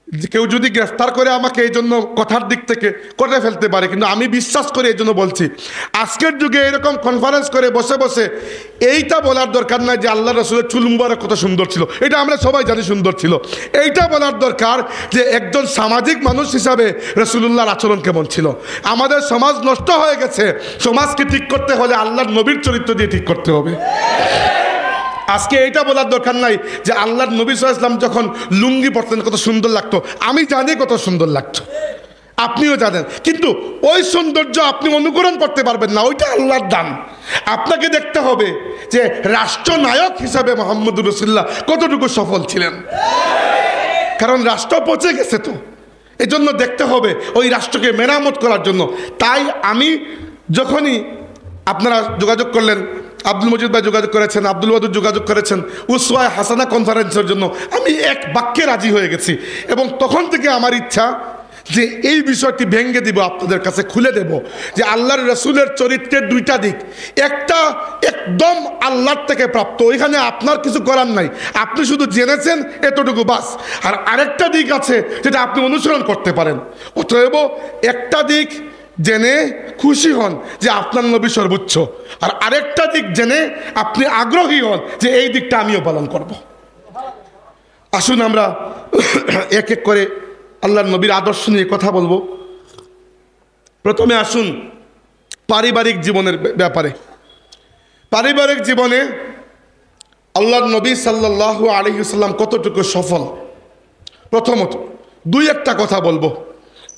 কেউ যদি গ্রেফতার করে আমাকে এই জন্য কথার দিক থেকে করে ফেলতে পারে, কিন্তু আমি বিশ্বাস করি এই জন্য বলছি, আজকের যুগে এরকম কনফারেন্স করে বসে বসে এইটা বলার দরকার নাই যে আল্লাহ রসুলের চুল মুবারক কত সুন্দর ছিল, এটা আমরা সবাই জানি সুন্দর ছিল। এইটা বলার দরকার যে একজন সামাজিক মানুষ হিসাবে রসুলুল্লাহর আচরণ কেমন ছিল। আমাদের সমাজ নষ্ট হয়ে গেছে, সমাজকে ঠিক করতে হলে আল্লাহর নবীর চরিত্র দিয়ে ঠিক করতে হবে। আজকে এইটা বলার দরকার নাই যে আল্লাহর নবী সাল্লাল্লাহু আলাইহি ওয়াসাল্লাম যখন লুঙ্গি পরতেন কত সুন্দর লাগতো, আমি জানি কত সুন্দর লাগতো, আপনিও জানেন, কিন্তু ওই সৌন্দর্য আপনি অনুকরণ করতে পারবেন না, ওইটা আল্লাহর দান। আপনাকে দেখতে হবে যে রাষ্ট্রনায়ক হিসাবে মুহাম্মদুর রাসূলুল্লাহ কতটুকু সফল ছিলেন, কারণ রাষ্ট্র পচে গেছে, তো এই জন্য দেখতে হবে ওই রাষ্ট্রকে মেরামত করার জন্য। তাই আমি যখনই আপনারা যোগাযোগ করলেন, আব্দুল মজিদ ভাই যোগাযোগ করেছেন, আব্দুল ওয়াদুদ যোগাযোগ করেছেন উসওয়ায়ে হাসানা কনফারেন্সের জন্য, আমি এক বাক্যে রাজি হয়ে গেছি। এবং তখন থেকে আমার ইচ্ছা যে এই বিষয়টি ভেঙে দিব, আপনাদের কাছে খুলে দেব যে আল্লাহর রসুলের চরিত্রের দুইটা দিক, একটা একদম আল্লাহর থেকে প্রাপ্ত, ওইখানে আপনার কিছু করার নাই, আপনি শুধু জেনেছেন এতটুকু বাস। আর আরেকটা দিক আছে যেটা আপনি অনুসরণ করতে পারেন। অতএব একটা দিক জেনে খুশি হন যে আপনার নবী সর্বোচ্চ, আর আরেকটা দিক জেনে আপনি আগ্রহী হন যে এই দিকটা আমিও পালন করব। আসুন আমরা এক এক করে আল্লাহর নবীর আদর্শ নিয়ে কথা বলবো। প্রথমে আসুন পারিবারিক জীবনের ব্যাপারে। পারিবারিক জীবনে আল্লাহর নবী সাল্লাল্লাহু আলাইহি ওয়াসাল্লাম কতটুকু সফল, প্রথমত দুই একটা কথা বলবো।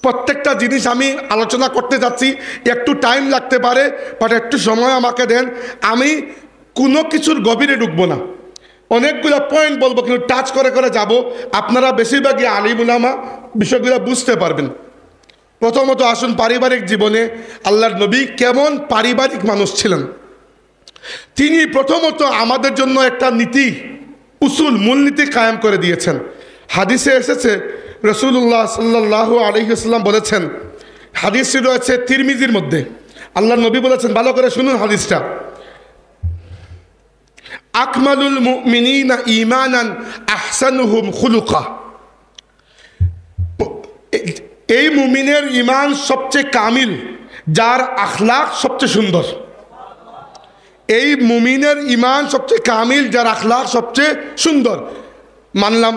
প্রত্যেকটা জিনিস আমি আলোচনা করতে যাচ্ছি, একটু টাইম লাগতে পারে, বাট একটু সময় আমাকে দেন। আমি কোনো কিছুর গভীরে ঢুকবো না, অনেকগুলো পয়েন্ট বলবো, কিন্তু টাচ করে করে যাব, আপনারা বেশিরভাগই আলিম উলামা বিষয়গুলো বুঝতে পারবেন। প্রথমত আসুন পারিবারিক জীবনে আল্লাহর নবী কেমন পারিবারিক মানুষ ছিলেন। তিনি প্রথমত আমাদের জন্য একটা নীতি, উসুল, মূলনীতি কায়েম করে দিয়েছেন। হাদিসে এসেছে রাসূলুল্লাহ সাল্লাল্লাহু আলাইহি ওয়াসাল্লাম বলেছেন, হাদিসটি রয়েছে তিরমিজির মধ্যে, আল্লাহর নবী বলেছেন, ভালো করে শুনুন হাদিসটা, আকমালুল মুমিনিনা ঈমানান আহসানুহুম খুলুকা। এই মুমিনের ঈমান সবচেয়ে কামিল যার আখলাক সবচেয়ে সুন্দর। এই মুমিনের ঈমান সবচেয়ে কামিল যার আখলাক সবচেয়ে সুন্দর। মানলাম,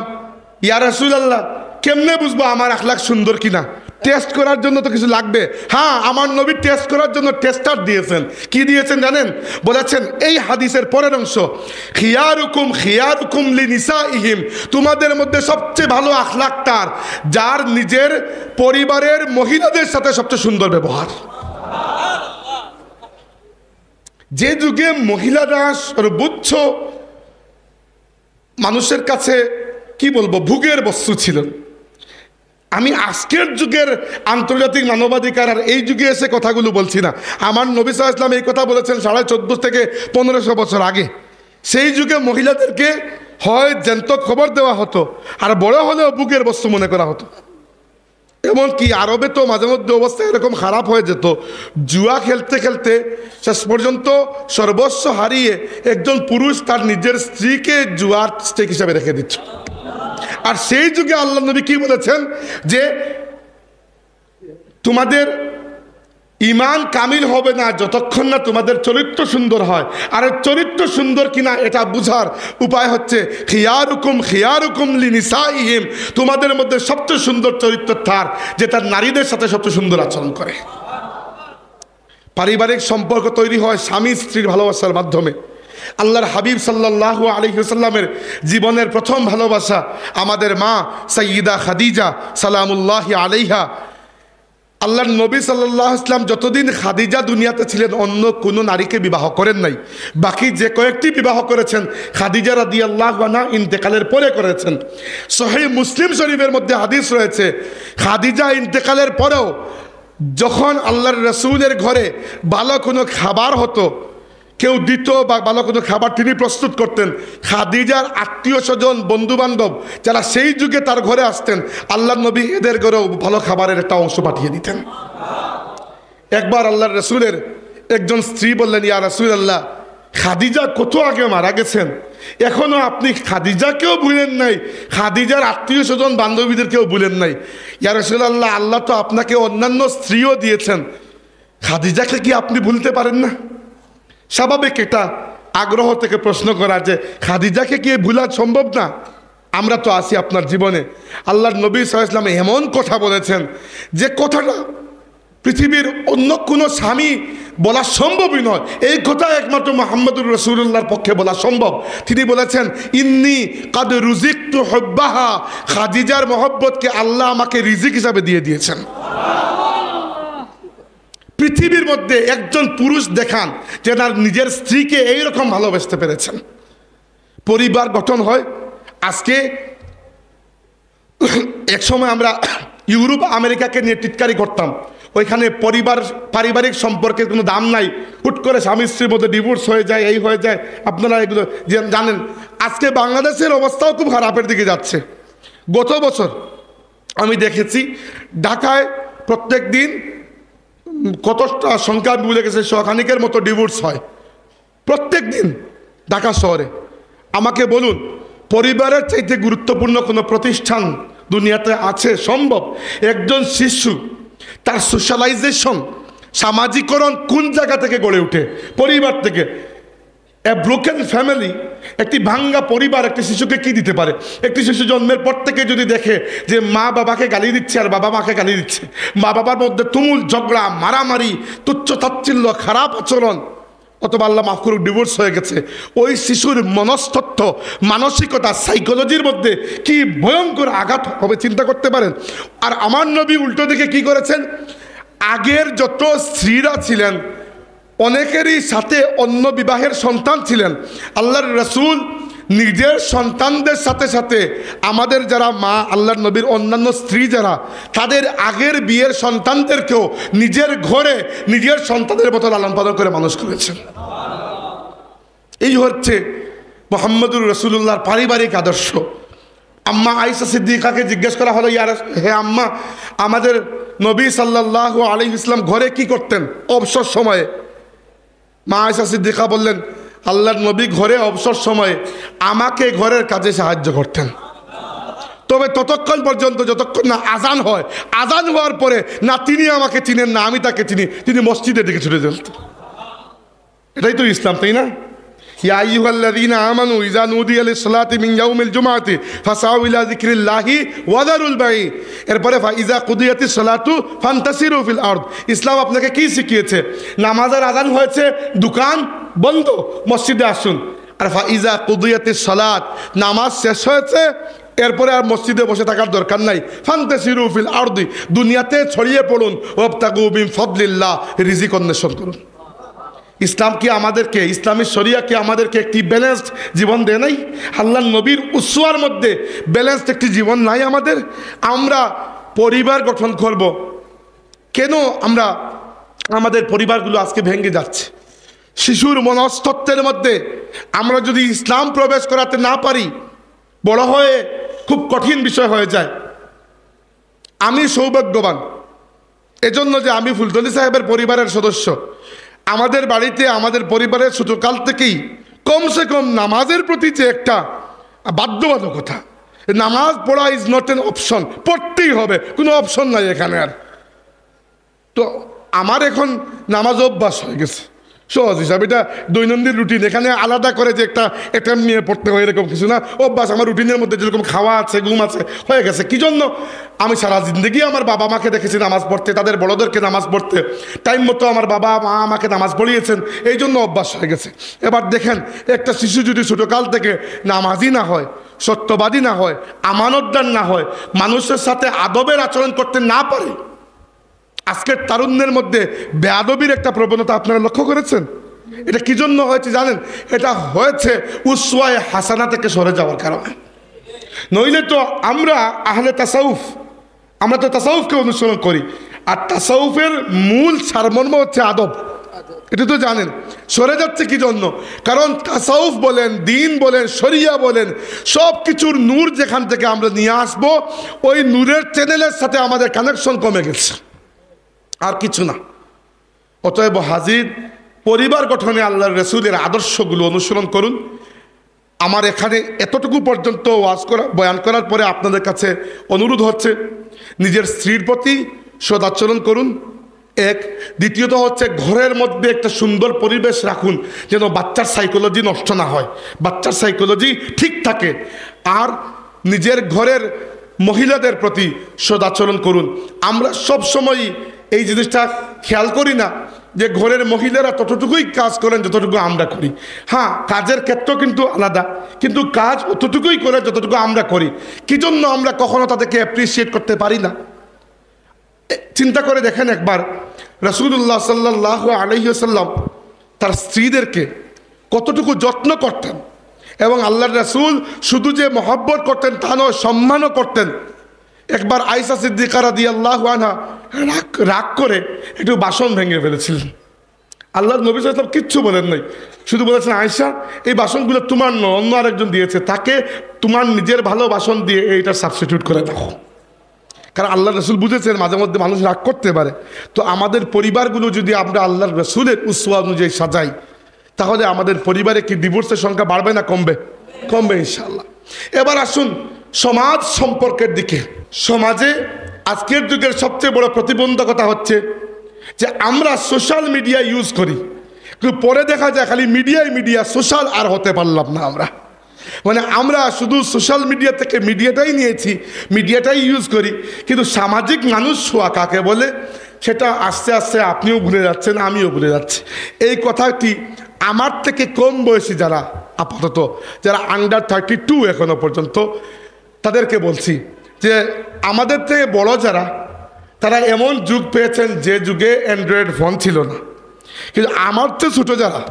ইয়া রাসূলুল্লাহ কেমনে বুঝবো আমার আখলাক সুন্দর কিনা? টেস্ট করার জন্য তো কিছু লাগবে। হ্যাঁ, আমার নবী টেস্ট করার জন্য টেস্টার দিয়েছেন। কি দিয়েছেন জানেন? বলেছেন এই হাদিসের পরের অংশ, খিয়ারুকুম খিয়ারুকুম লিনিসাইহিম, তোমাদের মধ্যে সবচেয়ে ভালো আখলাক তার যার নিজের পরিবারের মহিলাদের সাথে সবচেয়ে সুন্দর ব্যবহার। যে যুগে মহিলারা সর্বোচ্চ মানুষের কাছে কি বলবো ভোগের বস্তু ছিলেন, আমি আজকের যুগের আন্তর্জাতিক মানবাধিকার আর এই যুগে এসে কথাগুলো বলছি না। আমার নবী সাল্লাল্লাহু আলাইহি ওয়াসাল্লাম এই কথা বলেছেন 1450 থেকে 1500 বছর আগে। সেই যুগে মহিলাদেরকে হয় জ্যান্ত খবর দেওয়া হতো, আর বড় হলেও বুকের বস্তু মনে করা হতো। এমনকি আরবে তো মাঝে মধ্যে অবস্থা এরকম খারাপ হয়ে যেত, জুয়া খেলতে খেলতে শেষ পর্যন্ত সর্বস্ব হারিয়ে একজন পুরুষ তার নিজের স্ত্রীকে জুয়ার স্টেক হিসাবে রেখে দিচ্ছে। আর সেই যুগে আল্লাহ নবী কি বলেছেন যে তোমাদের ঈমান কামিল হবে না যতক্ষণ না তোমাদের চরিত্র সুন্দর হয়। আর চরিত্র সুন্দর কিনা এটা বুঝার উপায় হচ্ছে খিয়ারুকুম খিয়ারুকুম লিনিসাইহিম, তোমাদের মধ্যে সবচেয়ে সুন্দর চরিত্র তার যে তার নারীদের সাথে সবচেয়ে সুন্দর আচরণ করে। পারিবারিক সম্পর্ক তৈরি হয় স্বামী স্ত্রীর ভালোবাসার মাধ্যমে। আল্লাহর হাবিব সাল্লাল্লাহু আলাইহি ওয়াসাল্লামের জীবনের প্রথম ভালোবাসা আমাদের মা সাইয়্যিদা খাদিজা সালামুল্লাহি আলাইহা। আল্লাহর নবী সাল্লাল্লাহু আলাইহি ওয়াসাল্লাম যতদিন খাদিজা দুনিয়াতে ছিলেন অন্য কোনো নারীকে বিবাহ করেন নাই। বাকি যে কয়েকটি বিবাহ করেছেন খাদিজা রাদিয়াল্লাহু আনহা ইন্তেকালের পরে করেছেন। সহিহ মুসলিম শরীফের মধ্যে হাদিস রয়েছে, খাদিজা ইন্তেকালের পরেও যখন আল্লাহর রাসূলের ঘরে ভালো কোনো খাবার হতো, কেউ দিত বা ভালো কোনো খাবার তিনি প্রস্তুত করতেন, খাদিজার আত্মীয় স্বজন বন্ধু বান্ধব যারা সেই যুগে তার ঘরে আসতেন, আল্লাহর নবী এদের ঘরেও ভালো খাবারের একটা অংশ পাঠিয়ে দিতেন। একবার আল্লাহর রাসূলের একজন স্ত্রী বললেন, ইয়া রাসূলাল্লাহ, খাদিজা কত আগে মারা গেছেন, এখনো আপনি খাদিজাকেও ভুলেন নাই, খাদিজার আত্মীয় স্বজন বান্ধবীদেরকেও ভুলেন নাই। ইয়া রাসূলুল্লাহ, আল্লাহ তো আপনাকে অন্যান্য স্ত্রীও দিয়েছেন, খাদিজাকে কি আপনি ভুলতে পারেন না? স্বাভাবিক এটা আগ্রহ থেকে প্রশ্ন করা যে খাদিজাকে কি ভুলা সম্ভব না? আমরা তো আছি আপনার জীবনে। আল্লাহর নবী সাল্লাল্লাহু আলাইহি ওয়াসাল্লাম এমন কথা বলেছেন যে কথাটা পৃথিবীর অন্য কোনো স্বামী বলা সম্ভবই নয়। এই কথা একমাত্র মুহাম্মদুর রাসূলুল্লাহর পক্ষে বলা সম্ভব। তিনি বলেছেন, ইন্নী কাদ রুজিকতু হুব্বাহা, খাদিজার মহব্বতকে আল্লাহ আমাকে রিজিক হিসাবে দিয়ে দিয়েছেন। পৃথিবীর মধ্যে একজন পুরুষ দেখান যে তার নিজের স্ত্রীকে এইরকম ভালোবাসতে পেরেছেন। পরিবার গঠন হয়। আজকে এক সময় আমরা ইউরোপ আমেরিকাকে নিয়ে টিটকারি করতাম, ওইখানে পারিবারিক সম্পর্কের কোনো দাম নাই, হুট করে স্বামী স্ত্রীর মধ্যে ডিভোর্স হয়ে যায়, এই হয়ে যায়। আপনারা এগুলো জানেন। আজকে বাংলাদেশের অবস্থাও খুব খারাপের দিকে যাচ্ছে। গত বছর আমি দেখেছি ঢাকায় প্রত্যেক দিন কতটা সংখ্যা আমি ভুলে গেছে, শখানিকের মতো ডিভোর্স হয় প্রত্যেক দিন ঢাকা শহরে। আমাকে বলুন, পরিবারের চাইতে গুরুত্বপূর্ণ কোনো প্রতিষ্ঠান দুনিয়াতে আছে সম্ভব? একজন শিশু তার সোশ্যালাইজেশন, সামাজিকরণ কোন জায়গা থেকে গড়ে ওঠে? পরিবার থেকে। এ ব্রোকেন ফ্যামিলি, একটি ভাঙ্গা পরিবার একটি শিশুকে কি দিতে পারে? একটি শিশু জন্মের পর থেকে যদি দেখে যে মা বাবাকে গালি দিচ্ছে আর বাবা মাকে গালি দিচ্ছে, মা বাবার মধ্যে তুমুল ঝগড়া, মারামারি, তুচ্ছ তাচ্ছিল্য, খারাপ আচরণ, অথবা আল্লাহ মাফ করুক ডিভোর্স হয়ে গেছে, ওই শিশুর মনস্তত্ত্ব, মানসিকতা, সাইকোলজির মধ্যে কি ভয়ঙ্কর আঘাত হবে চিন্তা করতে পারেন? আর আমার নবী উল্টো দিকে কি করেছেন? আগের যত স্ত্রীরা ছিলেন অনেকেরই সাথে অন্য বিবাহের সন্তান ছিলেন। আল্লাহর রাসূল নিজের সন্তানদের সাথে সাথে আমাদের যারা মা, আল্লাহর নবীর অন্যান্য স্ত্রী যারা, তাদের আগের বিয়ের সন্তানদেরকেও নিজের ঘরে নিজের সন্তানের মতো লালন পালন করে মানুষ করেছেন। এই হচ্ছে মুহাম্মদুর রাসূলুল্লাহর পারিবারিক আদর্শ। আম্মা আয়েশা সিদ্দিকাকে জিজ্ঞেস করা হলো, হে আম্মা, আমাদের নবী সাল্লাল্লাহু আলাইহি ওয়াসাল্লাম ঘরে কি করতেন অবসর সময়ে? মা আয়েশা সিদ্দিকা বললেন, আল্লাহর নবী ঘরে অবসর সময়ে আমাকে ঘরের কাজে সাহায্য করতেন, তবে ততক্ষণ পর্যন্ত যতক্ষণ না আজান হয়। আজান হওয়ার পরে না তিনি আমাকে চিনেন না আমি তাকে চিনি, তিনি মসজিদের দিকে ছুটে যেতেন। এটাই তো ইসলাম, তাই না? ইয়া আইয়ুহাল্লাযীনা আমানু ইযা নুদিয়া লিস-সালাতি মিন ইয়াউমিল জুমআতি ফাসাউ ইলা যিকরিল্লাহি ওয়া যারুল বাই। এরপরে ফাইজা কুদিয়াতিস সালাতু ফান্তাসিরু ফিল আরদ। ইসলাম আপনাকে কি শিখিয়েছে? নামাজের আযান হয়েছে, দোকান বন্ধ, মসজিদে আসুন। আর ফাইজা কুদিয়াতিস সালাত, নামাজ শেষ হয়েছে, এরপরে আর মসজিদে বসে থাকার দরকার নাই। ফান্তাসিরু ফিল আরদি, দুনিয়াতে ছড়িয়ে পড়ুন। ওয়াবতাগু মিন ফাদলিল্লাহ, রিজিক অন্বেষণ করুন। ইসলাম কি আমাদেরকে, ইসলামী শরিয়া কি আমাদেরকে একটি ব্যালেন্সড জীবন দেয় নাই? আল্লাহর নবীর উসওয়ার মধ্যে ব্যালেন্সড একটি জীবন নাই আমাদের? আমরা পরিবার গঠন করব, কেন আমরা আমাদের পরিবারগুলো আজকে ভেঙে যাচ্ছে? শিশুর মনস্তত্ত্বের মধ্যে আমরা যদি ইসলাম প্রবেশ করাতে না পারি, বড় হয়ে খুব কঠিন বিষয় হয়ে যায়। আমি সৌভাগ্যবান এজন্য যে আমি ফুলতলি সাহেবের পরিবারের সদস্য। আমাদের বাড়িতে, আমাদের পরিবারের ছোটকাল থেকেই কমসে কম নামাজের প্রতি যে একটা বাধ্যবাধকতা, নামাজ পড়া ইজ নট এন অপশন, পড়তেই হবে, কোনো অপশন নাই এখানে। আর তো আমার এখন নামাজ অভ্যাস হয়ে গেছে, সহজ হিসাবে এটা দৈনন্দিন রুটিন। এখানে আলাদা করে যে একটা অ্যাটেম্প নিয়ে পড়তে হয় এরকম কিছু না, অভ্যাস আমার রুটিনের মধ্যে যেরকম খাওয়া আছে, ঘুম আছে, হয়ে গেছে। কি জন্য? আমি সারা জিন্দগি আমার বাবা মাকে দেখেছি নামাজ পড়তে, তাদের বড়োদেরকে নামাজ পড়তে, টাইম মতো আমার বাবা মা আমাকে নামাজ পড়িয়েছেন, এই জন্য অভ্যাস হয়ে গেছে। এবার দেখেন, একটা শিশু যদি ছোটোকাল থেকে নামাজি না হয়, সত্যবাদী না হয়, আমানতদার না হয়, মানুষের সাথে আদবের আচরণ করতে না পারে, আজকের তারুণ্যের মধ্যে বেয়াদবির একটা প্রবণতা আপনারা লক্ষ্য করেছেন? এটা কি জন্য হয়েছে জানেন? এটা হয়েছে উসওয়ায়ে হাসানা থেকে সরে যাওয়ার কারণে। নইলে তো আমরা আহলে তাসাউফ, আমরা তো তাসাউফকে অনুসরণ করি, আর তাসাউফের মূল সারমর্ম হচ্ছে আদব। এটা তো জানেন। সরে যাচ্ছে কি জন্য? কারণ তাসাউফ বলেন, দিন বলেন, শরিয়া বলেন, সব কিছুর নূর যেখান থেকে আমরা নিয়ে আসবো, ওই নূরের চ্যানেলের সাথে আমাদের কানেকশন কমে গেছে, আর কিছু না। অতএব হাজির, পরিবার গঠনে আল্লাহর রাসূলের আদর্শগুলো অনুসরণ করুন। আমার এখানে এতটুকু পর্যন্ত ওয়াজ করা বয়ান করার পরে আপনাদের কাছে অনুরোধ হচ্ছে, নিজের স্ত্রীর প্রতি সদাচরণ করুন। এক, দ্বিতীয়ত হচ্ছে ঘরের মধ্যে একটা সুন্দর পরিবেশ রাখুন, যেন বাচ্চার সাইকোলজি নষ্ট না হয়, বাচ্চার সাইকোলজি ঠিক থাকে। আর নিজের ঘরের মহিলাদের প্রতি সদাচরণ করুন। আমরা সব সময় এই জিনিসটা খেয়াল করি না যে ঘরের মহিলারা ততটুকুই কাজ করেন যতটুকু আমরা করি। হ্যাঁ, কাজের ক্ষেত্র কিন্তু আলাদা, কিন্তু কাজ অতটুকুই করে যতটুকু আমরা করি। কি জন্য আমরা কখনো তাদেরকে অ্যাপ্রিসিয়েট করতে পারি না? চিন্তা করে দেখেন একবার, রাসূলুল্লাহ সাল্লাল্লাহু আলাইহি ওয়াসাল্লাম তার স্ত্রীদেরকে কতটুকু যত্ন করতেন, এবং আল্লাহর রাসূল শুধু যে মহব্বত করতেন তা নয়, সম্মানও করতেন। একবার আয়েশা সিদ্দিকা রাদিয়াল্লাহু আনহা রাগ করে একটু বাসন ভেঙে ফেলেছিলেন। আল্লাহর নবী সাল্লাল্লাহু আলাইহি ওয়াসাল্লাম কিচ্ছু বলেন নাই, শুধু বলেছেন, আয়েশা এই বাসনগুলো তোমার নয়, অন্য আরেকজন দিয়েছে, তাকে তোমার নিজের ভালো বাসন দিয়ে এইটা সাবস্টিটিউট করে দেখো। কারণ আল্লাহর রাসূল বুঝেছেন মাঝে মধ্যে মানুষ রাগ করতে পারে। তো আমাদের পরিবারগুলো যদি আমরা আল্লাহর রাসূলের উসওয়া অনুযায়ী সাজাই, তাহলে আমাদের পরিবারে কি ডিভোর্সের সংখ্যা বাড়বে না কমবে? কমবে ইনশাআল্লাহ। এবার আসুন সমাজ সম্পর্কের দিকে। সমাজে আজকের যুগের সবচেয়ে বড় প্রতিবন্ধকতা হচ্ছে যে আমরা সোশ্যাল মিডিয়া ইউজ করি, কিন্তু পরে দেখা যায় খালি মিডিয়া সোশ্যাল আর হতে পারলাম না আমরা। মানে আমরা শুধু সোশ্যাল মিডিয়া থেকে মিডিয়াটাই নিয়েছি, মিডিয়াটাই ইউজ করি, কিন্তু সামাজিক মানুষ হওয়া কাকে বলে সেটা আস্তে আস্তে আপনিও ভুলে যাচ্ছেন, আমিও ভুলে যাচ্ছি। এই কথাটি আমার থেকে কম বয়সী যারা, আপাতত যারা আন্ডার 32 এখনো পর্যন্ত, তাদেরকে বলছি যে আমাদের থেকে বড় যারা, তারা এমন যুগ পেয়েছেন যে যুগে অ্যান্ড্রয়েড ফোন ছিল না। কিন্তু আমার চেয়ে ছোটো যারা,